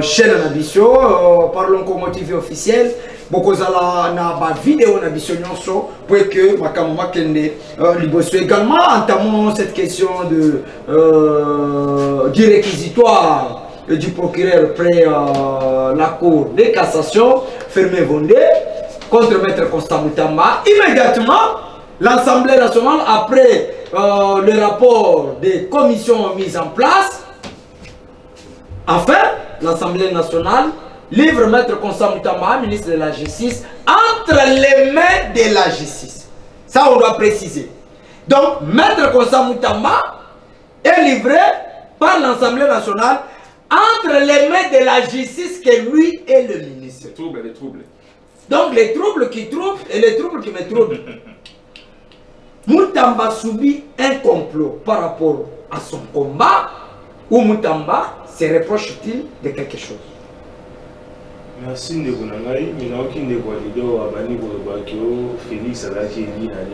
chaîne Nabiso Parlons Congo TV officiel. Beaucoup zala na ba vidéo na biso nyonso pour que makamama kende liboso également entamons cette question de du réquisitoire du procureur près la cour de cassation Fermé Vondé contre maître Constant Moutamba. Immédiatement l'Assemblée nationale après le rapport des commissions mises en place, enfin l'Assemblée nationale livre maître Constant Moutamba, ministre de la Justice, entre les mains de la justice. Ça, on doit préciser. Donc, maître Constant Moutamba est livré par l'Assemblée nationale entre les mains de la justice que lui est le ministre. Les troubles. Donc, les troubles qui troublent et les troubles qui me troublent. Moutamba subit un complot par rapport à son combat où Moutamba se reproche-t-il de quelque chose? Merci Ndegonangai, maintenant qui n'est pas leader à Bani Bolobakio, Félix Alaki élu en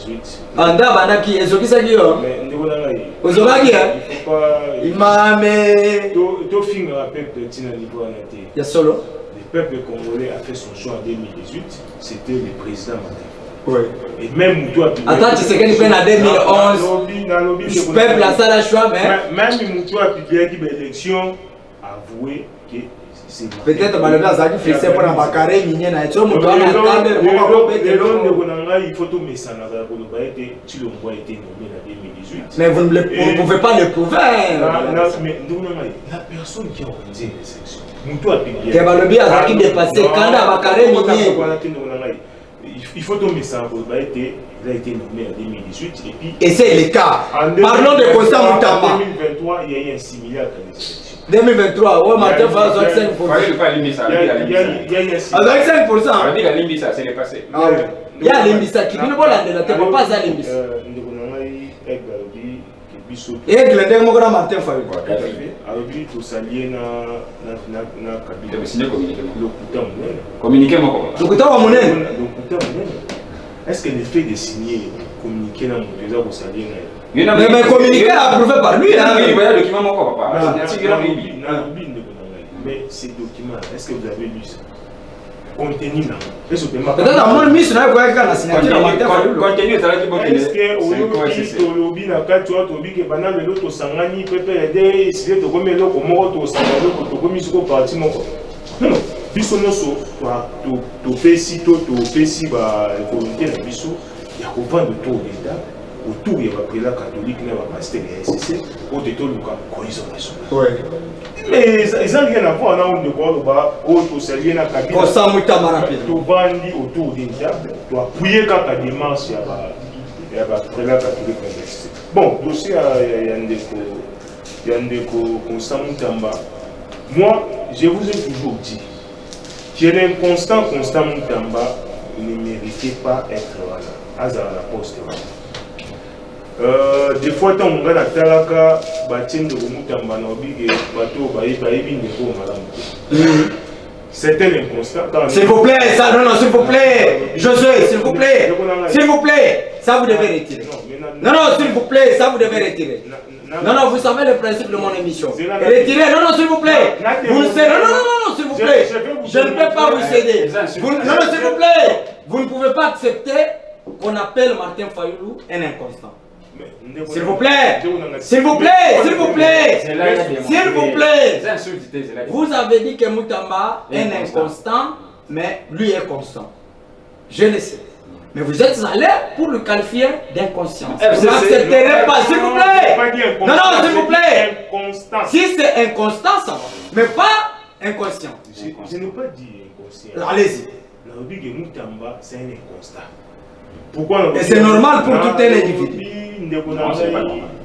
2018. Anda Banaki, est-ce que ça dit? Mais Ndegonangai. Ozobaki, il faut pas. Il m'a mais. To fin un peuple tina niveau en été. Il y a solo. Le peuple congolais a fait son choix en 2018, c'était le président Martin. Oui. Et même Moutou a pu. Attends, tu sais qu'il fait en 2011. Le peuple a ça la choix, mais. Même Moutou a pu dire qu'il y a une élection avouée que. Peut-être malheureusement ça dit fixé pour Bakare Migné na eto muto ana tande il faut tout mettre na za ko ba été tu le vois été nommé en 2018. Mais vous ne pouvez pas le prouver. Mais la personne qui a organisé les élections Moutou a publié que balobi a qui dépassé Kanda Bakare Migné. Il faut tout mettre ça pour ba été il a été nommé en 2018 et puis et c'est le cas. Parlons de Constant Moutamba. En 2023 il y a eu un similaire à l'élection. 2023, ouais, Martin fait 65%. Il pas limiter ça. Il y a 5%. Il a limité ça, c'est le passé. Il y a Limbisa qui vient de la tête, pas ça Limbisa. Et Glendé Mogora Martin Fayou. Alors, tout s'allier na cabinet communiqué. Est-ce que le fait de signer communiquer dans mon trésor au s'allier mais communiqué approuvé par lui. Mais ces documents, est-ce que vous avez lu ça? Contenu là. Peut-être à mon ministre n'a pas la signature. Contenu est là qui peut. Est-ce que au lobby na quatre toi to big pendant le lot to sangani PPD essayer de remettre le comment to sangani to comme ici au parti mon. Non. Biso noso to pesi to pesi ba volonté na biso ya ko vendre tout l'état. Autour il y a la catholique, il y a la pasteur de la SCC, au détour du cas, cohésion nationale. Mais ils n'ont rien à voir là où on voit le autre c'est lié à la cabine. Constant Moutamba rapide. Tu bandis autour d'une table, tu appuies quand ta démarche, il y a la catholique de la SCC. Bon, dossier il y a un déco Constant Moutamba. Moi, je vous ai toujours dit, que l'inconstant Constant Moutamba ne méritait pas être là, à la poste. Des fois, quand on regarde la talaka, c'est un inconstant. S'il vous plaît, ça, non, s'il vous plaît, Josué, s'il vous plaît, s'il vous plaît, ça vous devez retirer. Non, s'il vous plaît, ça vous devez retirer. Non, vous savez le principe de mon émission. Retirez, non, s'il vous plaît. Vous ne cédez, non, s'il vous plaît. Je ne peux pas vous céder. Non, s'il vous plaît. Vous ne pouvez pas accepter qu'on appelle Martin Fayulu un inconstant. S'il vous plaît, s'il vous plaît, s'il vous plaît, s'il vous plaît. Vous avez dit que Moutamba est inconstant, mais lui est constant. Je le sais. Mais vous êtes allé pour le qualifier d'inconscient. Vous n'accepterez pas, s'il vous plaît. Non, non, s'il vous plaît. Si c'est inconstant, ça va. Mais pas inconscient. Je n'ai pas dit inconscient. Allez-y. Moutamba, c'est un inconstant. Pourquoi? Et c'est normal pour tout un individu.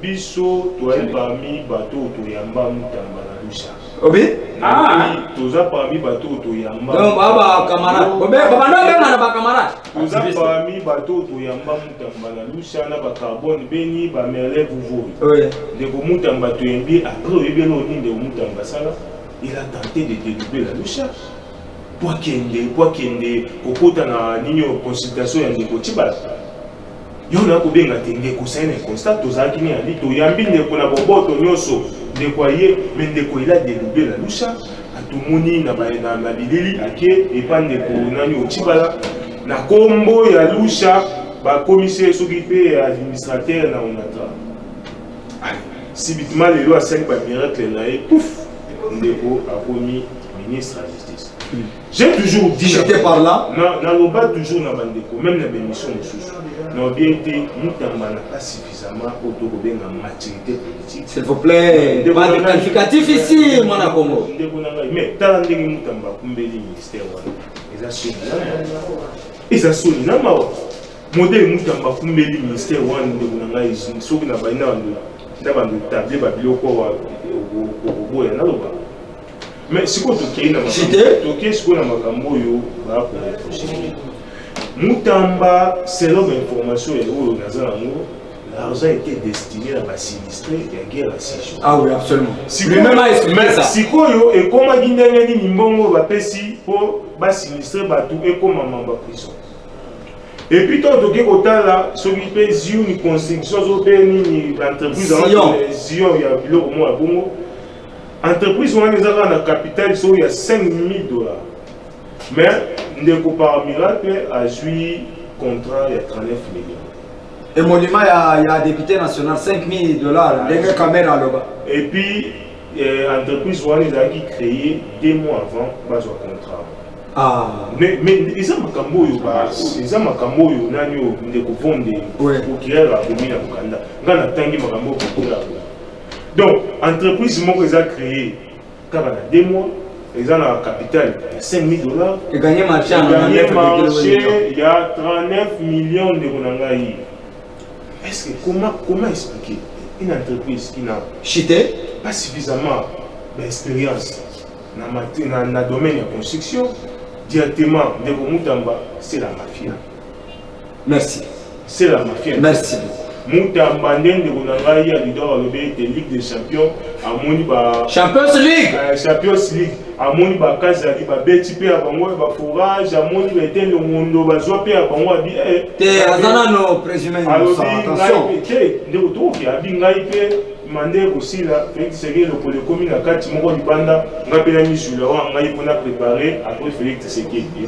Biso, toi parmi bateau, tu yamba Moutamba na lusha. Oui. Ah, tu as parmi bateau, tu yamba. Non, baba camarade. Baba non même na ba camarade. Tu as parmi bateau, tu yamba Moutamba na lusha na ba carbone beni ba merle vous. Oui. De Moutamba tu yembi après il belo ni de Moutamba sala. Il a tenté de dédoubler la lusha. Pour kende, kokota na ninyo consultation ya ndeko Tibala. Yo na ko benga tenge ko saine constat to zaki ni ali to yambi ndeko na boboto nyoso ndeko ye mais ndeko il a dédoubler la lusha atumuni na ba na bilili ake epande ko nani Tibala na kombo ya lusha ba commissaire s'occuper administrateur na onatra. Subitement les lois 5 ba miracle na et pouf ndeko a commis ministre de la justice. J'ai toujours dit. J'étais par là. Non, pas toujours dans Bandeko, même dans l'émission de Soussou. Non, bien été, Moutamba n'a pas suffisamment autorisé dans la maturité politique. S'il vous plaît, pas de qualificatif ici, mon Congo. Mais, tant que Moutamba Kumbeli ministère, ils ont sonné. Ils ont sonné. Modèle Moutamba Kumbeli ministère, ils ont sonné. Mais si vous avez Moutamba, selon l'information l'argent était destiné à sinistré et à guerre à 6 jours. Ah oui, absolument. Lui-même a expliqué ça. Si vous avez comment Guinée Nimbongo va passer pour sinistrer Batou et comme maman va prison. Et puis, tant que vous avez une construction, l'entreprise Zion, il y a un au moins entreprise on a un capital il y a 5 000 $. Mais ndeko par miracle a joué contrat il y a 39 millions. Et monument il y a député national 5 000 $. Des caméras là-bas. Et puis entreprise on a créé 2 mois avant base contrat. Ah. Mais ils ont makambo yo ba ils ont makambo yo nani ndeko vendre pour qu'il y ait la commune à Bukanda. Ngana tangi makambo pour la. Donc, l'entreprise qui a créé, il y a 2 mois, ils ont un capital de 5 000 $. Ils gagnent marché, il y a 39 millions de Ronangaï. Est-ce que comment expliquer une entreprise qui n'a pas suffisamment d'expérience dans le domaine de la construction, directement, c'est la mafia. Merci. C'est la mafia. Merci. Moutamba ndende kunangai ya leader alobe de Ligue des Champions amoni ba Champions League amoni ba kazali ba beti pe abango ba forage amoni ba tendo ngondo ba zwa pe abango abi te azana no présumé attention ndeko to ki abi ngai pe mande kosila Félix Tshisekedi le komi na kati moko libanda ngapela misula wa ngai pona préparer après Félix Tshisekedi.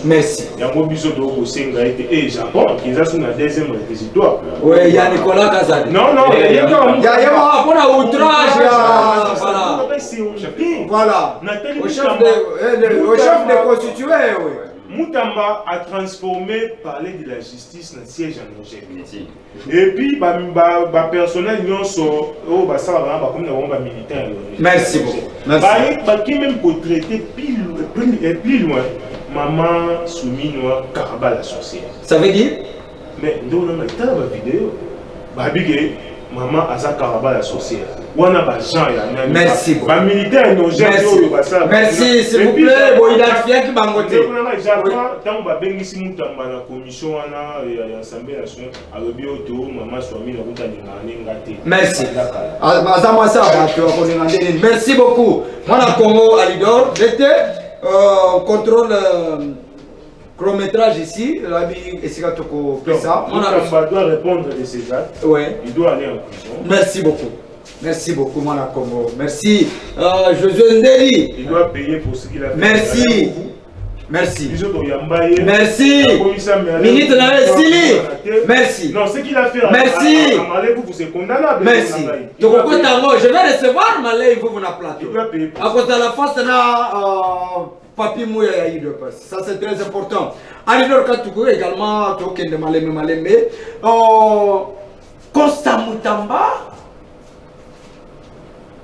Merci. Yango biso do kosenga ete Japon qui est sur la deuxième réquisitoire. Oui, il y a Nicolas Kazadi. Non, il y a un outrage. Voilà. Au chef de constitué, oui. Moutamba a transformé parler de la justice dans le siège en Angers. Et puis, le personnel, militaire. Merci beaucoup. Qui même pour traiter plus loin, maman Souminoa Karabala sorcière. Ça veut dire? Mais nous avons une vidéo. Maman Asa Karabala sorcière. Merci beaucoup. Merci, s'il vous plaît. Bon, identifier qui m'a voté. Merci. Merci beaucoup. Moi, Congo Alidor, j'étais contrôle chronométrage ici. On doit répondre de ces actes. Ouais. Il doit aller en prison. Merci beaucoup. Merci beaucoup, Mana Congo. Merci, Josué Ndeli. Il doit payer pour ce qu'il a fait. Merci. Merci. Merci. Minute merci. Non, ce qu'il a fait merci. À Malais, vous êtes condamnable. Merci. Donc, je vais recevoir Malais, vous na plateau. À cause de la face, on a papier mouillé à de passe. Ça, c'est très important. Alors, quand tu également, tu as Malais, Constant Moutamba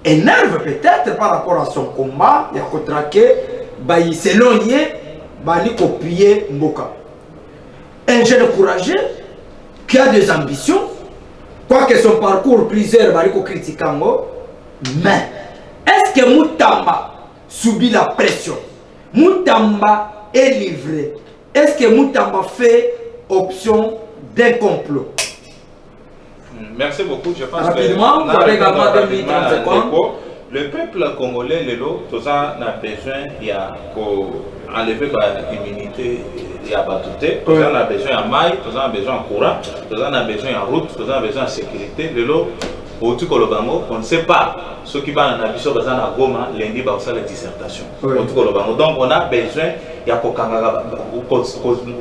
énerve peut-être par rapport à son combat. Il y a contraqué, selon lui, il copier Mboka. Un jeune courageux qui a des ambitions, quoique son parcours plusieurs critiquent, mais est-ce que Moutamba subit la pression? Moutamba est livré. Est-ce que Moutamba fait option d'un complot? Merci beaucoup. Je pense rapidement, vous avez également 2 minutes 30 secondes. Le peuple congolais, tout ça, a besoin d'enlever l'immunité. Il y a battuté, tout ça a besoin de maille, tout ça a besoin de courant, tout ça a besoin de route, tout ça a besoin de sécurité. On ne sait pas ce qui va en abysso dans la Goma, lundi, dans la dissertation. Donc on a besoin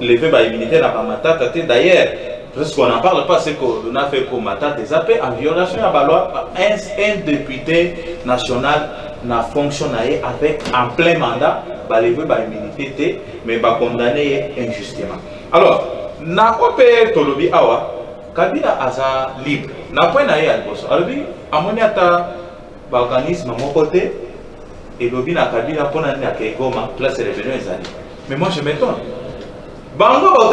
de lever l'immunité dans la matata. D'ailleurs, parce qu'on n'en parle pas, c'est qu'on a fait pour Matata des appels en violation à la loi. Un député national n'a fonctionné avec en plein mandat, va lever l'immunité, mais va condamner injustement. Alors, n'a pas payé Tolobi Awa, Kabila Aza libre. N'a pas naïe à l'bosso. Alors, à mon état, l'organisme à mon côté, et Lobi n'a Kabila pour n'aller à Kegoma, place est revenu les années. Mais moi je m'étonne. Bango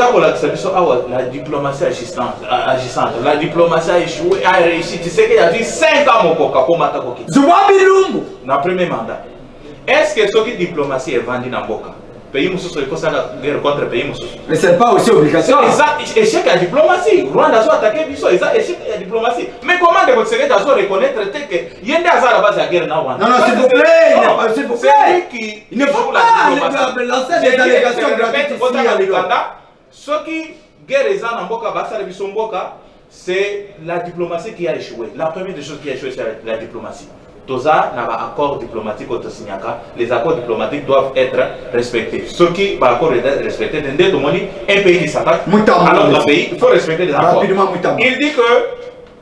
la diplomatie agissante, la diplomatie a échoué, a réussi. Tu sais qu'il y a eu 5 ans mon coca pour Matakoki. Dans le premier mandat. Est-ce que ce qui est diplomatie est vendu dans Boka? Pays Moussous, il faut ça la guerre contre pays Moussous. Mais ce n'est pas aussi obligatoire. C'est échec à la diplomatie. Rwanda a attaqué Bissau, c'est échec à la diplomatie. Mais comment de votre secrétaire doit reconnaître que il y a des hasards à la base de la guerre dans Rwanda? Non, s'il vous plaît, s'il vous plaît. Il ne faut pas lancer des allégations gratuites ici à l'Uganda. Ce qui guerre les gens dans Boka, c'est la diplomatie qui a échoué. La première des choses qui a échoué, c'est la diplomatie. Toza n'a pas accord diplomatique au Tossignaka. Les accords diplomatiques doivent être respectés. Ce qui va accord être respecté, un pays qui s'attaque à l'autre pays, il faut respecter les accords. Il dit que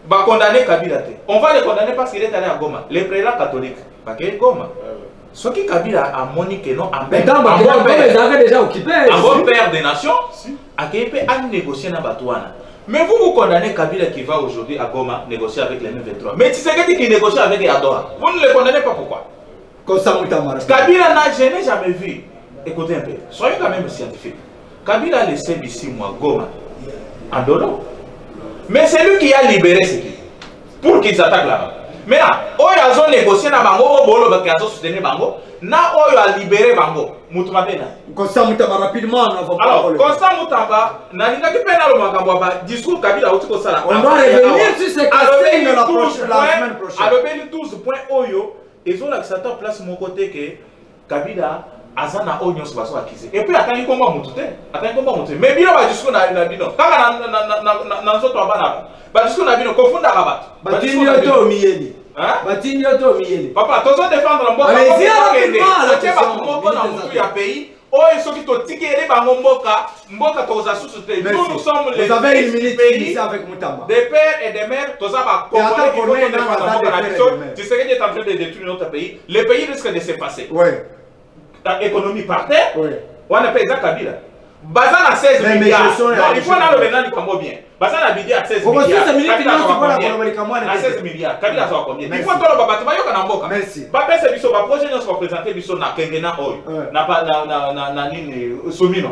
va condamner Kabila. On va le condamner parce qu'il est allé à Goma. Les prélats catholiques, Goma. Ce qui Kabila a moniqué non en bon père des nations, a négocié dans Batouana. Mais vous condamnez Kabila qui va aujourd'hui à Goma négocier avec les M23. Mais Tshisekedi qui négocie avec Yadora. Vous ne le condamnez pas pourquoi? Kabila je n'ai jamais vu. Écoutez un peu, soyez quand même scientifique. Kabila a laissé ici moi Goma en donnant. Mais c'est lui qui a libéré ce qui pour qu'ils attaquent là-bas. Maintenant, ils ont négocié dans Bango, ils ont soutenu Bango. Ils ont libéré Bango. Constant Moutamba rapidement. Alors, Constant Moutamba, discours Kabila on doit revenir sur ces questions la semaine prochaine. Alors, 12 points Oyo, ils ont l'accepté en place mon côté que Kabila Azana Oyo se va acquis. Et puis, attendez comment Moutouté. Mais bien, discours n'a bino. Quand on a notre abana, discours n'a bino, confond d'Arabat. Batinyoto Mieli. Batinyoto Mieli. Papa, tu dois défendre un bon pays. Oh, ils sont qui nous sommes les pays avec Moutamba. Des pères et des mères, tu sais qu'il est en train de détruire notre pays. Le pays risque de s'effacer. L'économie par terre, on a payé Kabila. Bazan à 16 milliards. Il faut aller au Bénin, il bien. Bazan a bidé à 16 milliards. À 16 milliards. Kabila a combien? Il faut que le bâtiment soit en Boka. Merci. Papa, c'est Bisso, ma prochaine fois présenter Bisso na Kengena Oil. N'a pas na ligne Soumino.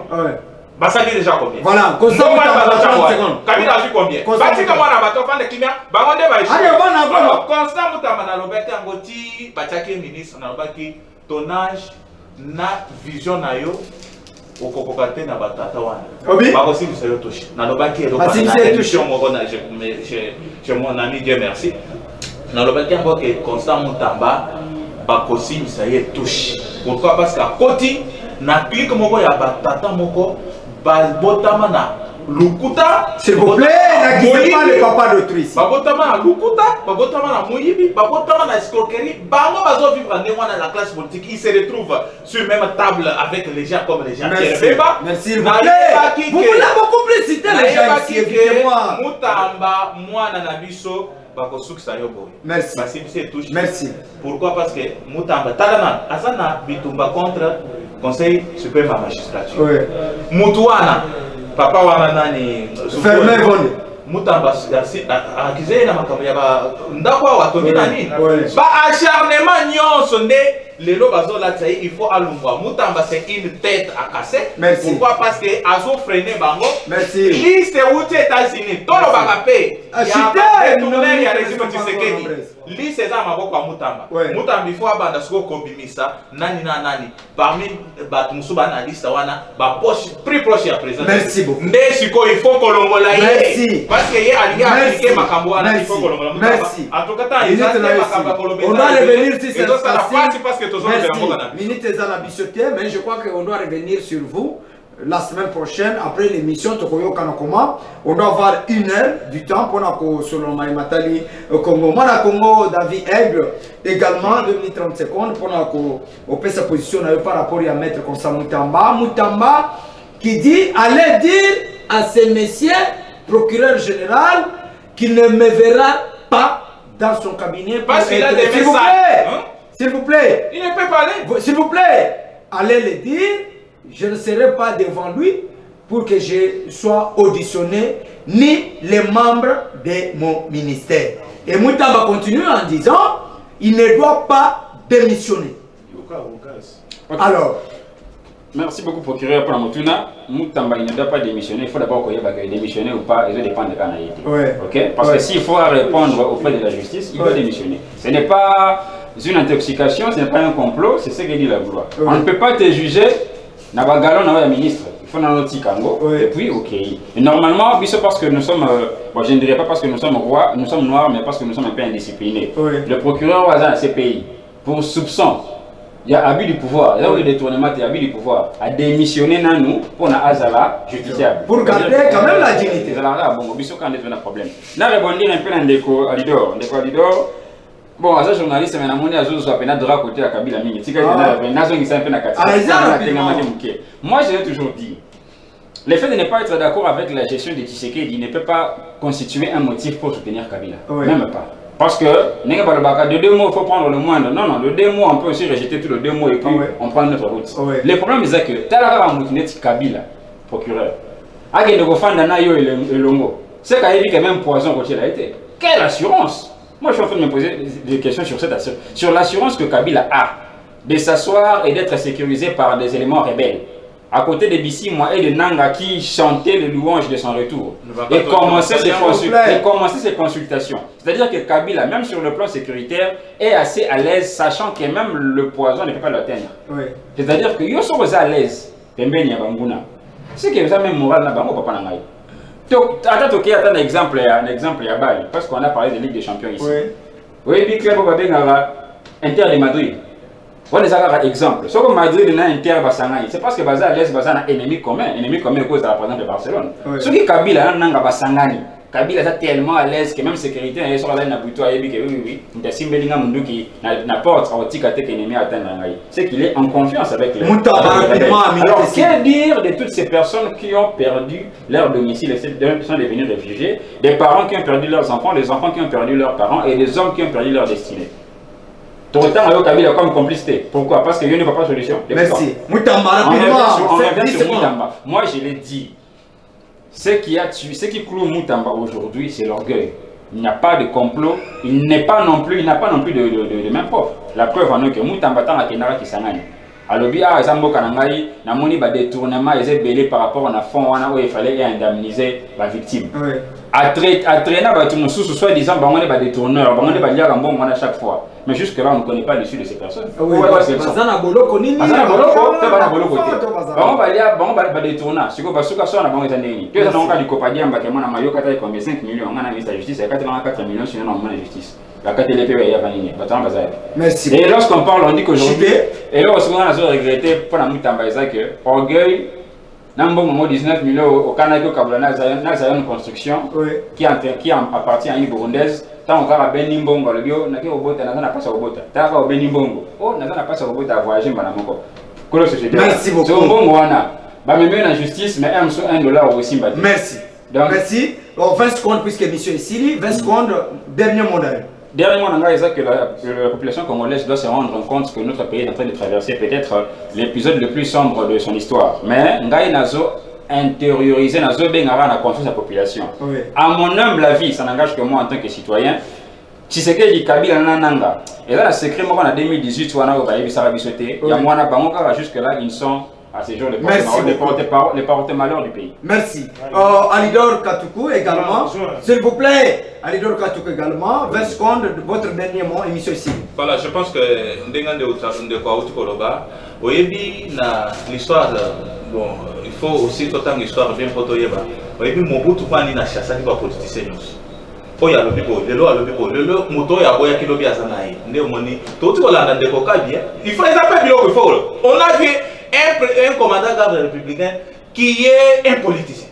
Bazan dit déjà combien? Voilà, Kabila a vu combien? Bati comme on a battu fan de Kimia, Bangonde va échouer. Alors, Constant Moutamba na Lobete Angoti, Bachaki ministre na Lobaki, ton âge, na vision na yo. Au Kokokate na batata wana. Pas aussi vous savez toucher. Na lobaki chez mon ami Dieu merci. Na lobaki ngo que Constant Moutamba ba kosi ça y est touche. Pourquoi? Parce qu'à côté na clique moko ya batata moko ba botama na Lukuta, s'il vous plaît, n'accusez pas le papa d'autrui. Babotama Lukuta, Babotama na Moyibi, Babotama na escroquerie, Bango bazo vivre dans la classe politique, ils se retrouvent sur la même table avec les gens comme les gens. Merci, s'il vous plaît. Vous voulez beaucoup plus citer les gens ici, écoutez-moi. Mutamba, moi Nanabiso, merci. Merci. Pourquoi? Parce que Mutamba, Talana, Asana, Bitumba contre Conseil suprême de la magistrature. Oui. Mutouana, Papa Wanani, Fermé Vonde. Mutamba, accusé na makambo ya ba ndakwa watondi na nini? Ba acharnement nyonso nde lelo bazo la tsayi il faut alungwa. Mutamba c'est une tête à casser. Merci. Pourquoi? Parce que azo freiner bango. Merci. Liste aux États-Unis, tolo bagape. Acheter tourner ya régime Tshisekedi. Liste za maboko ya Mutamba. Mutamba il faut abanda siko kobimisa nani na nani. Parmi batu musuba na liste wana ba poche plus proche ya président. Merci beaucoup. Nde siko il faut kolongola ye. Merci. Parce que ye aliga appliquer makambo wana il faut kolongola. Merci. En tout cas tant ils ont makambo kolongola. On doit revenir sur cette parce que minute à la bichoté, mais je crois qu'on doit revenir sur vous la semaine prochaine après l'émission Tokoyo Kanakoma. On doit avoir 1 heure du temps pour nous selon Matali Congo. Mana Congo David Aigle également 2 minutes 30 secondes pour nous au sa position par rapport à Maître Constant Mutamba. Mutamba qui dit allez dire à ces messieurs procureur général qu'il ne me verra pas dans son cabinet. Parce qu'il a des messages. S'il vous plaît. Il ne peut pas aller. S'il vous plaît, allez le dire. Je ne serai pas devant lui pour que je sois auditionné, ni les membres de mon ministère. Et Mutamba continue en disant, il ne doit pas démissionner. Okay. Alors. Merci beaucoup, procureur pour la Mutuna. Mutamba, il ne doit pas démissionner. Il faut d'abord qu'il va démissionner ou pas. Il dépend de Kanaïti. Ouais. Ok. Parce que s'il faut répondre auprès de la justice, il doit démissionner. Ce n'est pas une intoxication, ce n'est pas un complot, c'est ce que dit la loi. On ne peut pas te juger. Na bagalon na ministre, il faut dans notre Kango et puis ok. Et normalement, parce que nous sommes, bon, je ne dirais pas parce que nous sommes rois, nous sommes noirs, mais parce que nous sommes un peu indisciplinés. Le procureur va dans ces pays pour soupçon, il y a abus du pouvoir, il y a eu détournement, il y a abus du pouvoir, à démissionner dans nous pour na azala justiciable. Pour garder quand même la dignité. Là, bon, biso quand on a un problème. Là, rebondir un peu dans déco Alidor, bon, as journaliste, mais namoni azo apena droit côté à Kabila mingi. Tika nazo ngi simple na kati. Moi, je l'ai toujours dit. Le fait de ne pas être d'accord avec la gestion de Tshisekedi ne peut pas constituer un motif pour soutenir Kabila. Même pas. Parce que de 2 mots, il faut prendre le moindre. Non, non, de 2 mots, on peut aussi rejeter tous les 2 mots et puis on prend notre route. Le problème c'est que Talara Moukinet Kabila, procureur, a gagné de Fandana Yo et Longo. C'est qu'il y a même poison quand il a été. Quelle assurance! Moi, je suis en train de me poser des questions sur l'assurance que Kabila a de s'asseoir et d'être sécurisé par des éléments rebelles. À côté de Bissimoa et de Nanga qui chantaient les louanges de son retour. Et commencer ses consultations. C'est-à-dire que Kabila, même sur le plan sécuritaire, est assez à l'aise, sachant que même le poison ne peut pas l'atteindre. C'est-à-dire que yo sommes à l'aise. C'est que vous avez même moral là-bas, mon papa Nangaï. Attends, un exemple à Bali, parce qu'on a parlé de Ligue des Champions ici. Oui, Big Club Inter de Madrid. On a un exemple. Si Madrid est Inter Bassangaï, c'est parce que Baza à l'aise, Baza a un ennemi commun à cause de la présence de Barcelone. Ce qui est Kabila, Nanga Bassangani. Kabila est tellement à l'aise que même sécurité, il y a un buto à Ebi que oui, il y a Simbelinga Mundu qui n'a pas de tika ennemi à atteindre. C'est qu'il est en confiance avec les. Alors, que dire de toutes ces personnes qui ont perdu leur domicile et sont devenus réfugiés, des parents qui ont perdu leurs enfants, des enfants qui ont perdu leurs parents et des hommes qui ont perdu leur destinée? Tout le temps, Kabila comme complicité. Pourquoi? Parce qu'il n'y a pas de solution. Merci. Mutamba, rapidement. Moi, je l'ai dit. Ce qui cloue Mutamba aujourd'hui, c'est l'orgueil. Il n'y a pas de complot, il n'a pas non plus de main propre. La preuve en est que Mutamba tant à Kenara qui s'engage. Alors, il y a un détournement belé par rapport à un fonds où il fallait indemniser la victime. À traîner, soi-disant, des détourneurs, à chaque fois. Mais jusque-là, on ne connaît pas l'issue de ces personnes. Merci. Et lorsqu'on parle, on dit qu'aujourd'hui, et lorsqu'on a regretté pour la Mutamba, que orgueil Nambongo 19 millions au Canada, au Kabulana, une construction qui appartient à une burundaise. Tant qu'on a béni bongo, le bio n'a qu'au bout, n'a pas sa robota. T'as pas au béni bongo. Oh, n'a pas sa robota à voyager, madame. Merci beaucoup. C'est un bon wana. Bah, même la justice, mais $1 aussi. Merci. Donc, merci. 20 secondes, puisque monsieur est ici, 20 secondes, dernier mot d'ailleurs. Dernier mot, c'est que la population congolaise doit se rendre compte que notre pays est en train de traverser peut-être l'épisode le plus sombre de son histoire. Mais, Ngai Nazo intérioriser nazo bengara na confiance à la population. Oui. À mon humble avis, ça n'engage que moi en tant que citoyen. Tshisekedi Kabila nananga. Et là, le secret moi en 2018, tu vois, il y a moi jusque là ils sont à ces jours les porte-malheur du pays. Merci. Alidor Katoukou également. S'il vous plaît, Alidor Katoukou également. 20 secondes de votre dernier mot, émission ici. Voilà, je pense que l'histoire, bon, il faut aussi autant l'histoire bien protoyeba. Et puis Mobutu pani na chassa qui va politicien nous. Oya lobi ko, le moto ya boya ki lobi azanayi. Nde omoni, to ti olanda de koka bien. Il faut les appeler biloko il faut. On a vu un commandant garde républicain qui est un politicien.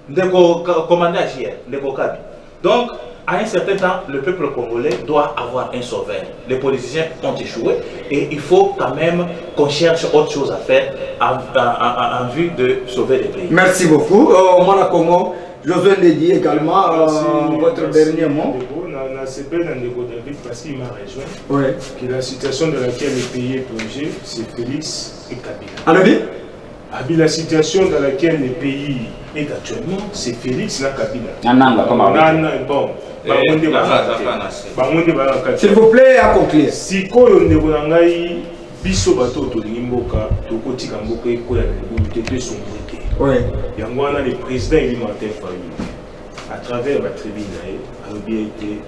Ndeko commandant hier, Ndeko Kabi. Donc à un certain temps, le peuple congolais doit avoir un sauveur. Les politiciens ont échoué et il faut quand même qu'on cherche autre chose à faire en vue de sauver les pays. Merci beaucoup. Mona Congo, Josué Ndedi également, votre dernier mot. C'est bien David parce qu'il m'a rejoint que la situation dans laquelle le pays est plongé, c'est Félix et Kabila. Alors, la situation dans laquelle le pays est actuellement, c'est Félix et Kabila. Bon. S'il vous plaît, à conclure. Si Koyo Ndebonangai, Biso Bato Tolimboka, Tokoti Kamboka et Koya Ndebonite sont votés. Oui. Yangwana, le président élémentaire Fayou, à travers la tribune, a bien été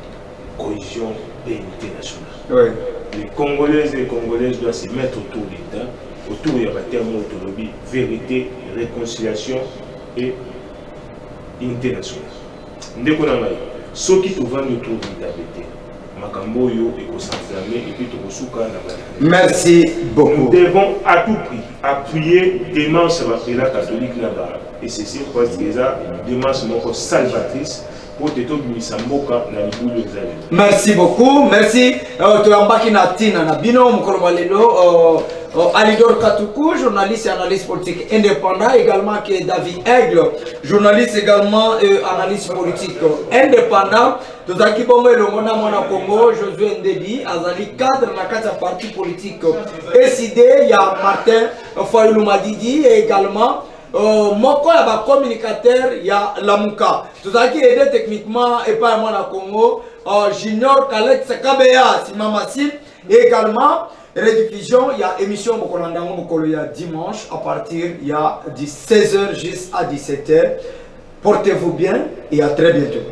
cohésion et unité nationale. Oui. Les Congolaises et les Congolaises doivent se mettre autour de l'État, autour de la terme autonomie, vérité, réconciliation et unité nationale. Ndekonangai. Ce qui te vend autour de l'État, Makamboyo et s'enflammer et puis te merci beaucoup. Nous devons à tout prix appuyer démarche la catholique là-bas. Et c'est ça parce que ça démarche salvatrice pour te Misamboka na libulu ezali. Merci beaucoup. Merci. Tu as embarqué na tina na bino mukolo malelo Alidor Katoukou, journaliste et analyste politique indépendant, également qui est David Aigle, journaliste également et analyste politique indépendant. Tout à qui bombe le mona mona Congo, Josué Ndedi, Azali cadre na quatre partis politiques SID, il y a Martin Fayoulou Madidi et également Moko y a communicateur, il y a Lamuka. Tout à qui aidé techniquement et pas moi na Congo, Junior Kalex Kabea, Simamassi et également rediffusion, il y a émission il y a dimanche à partir de 16h jusqu'à 17h. Portez-vous bien et à très bientôt.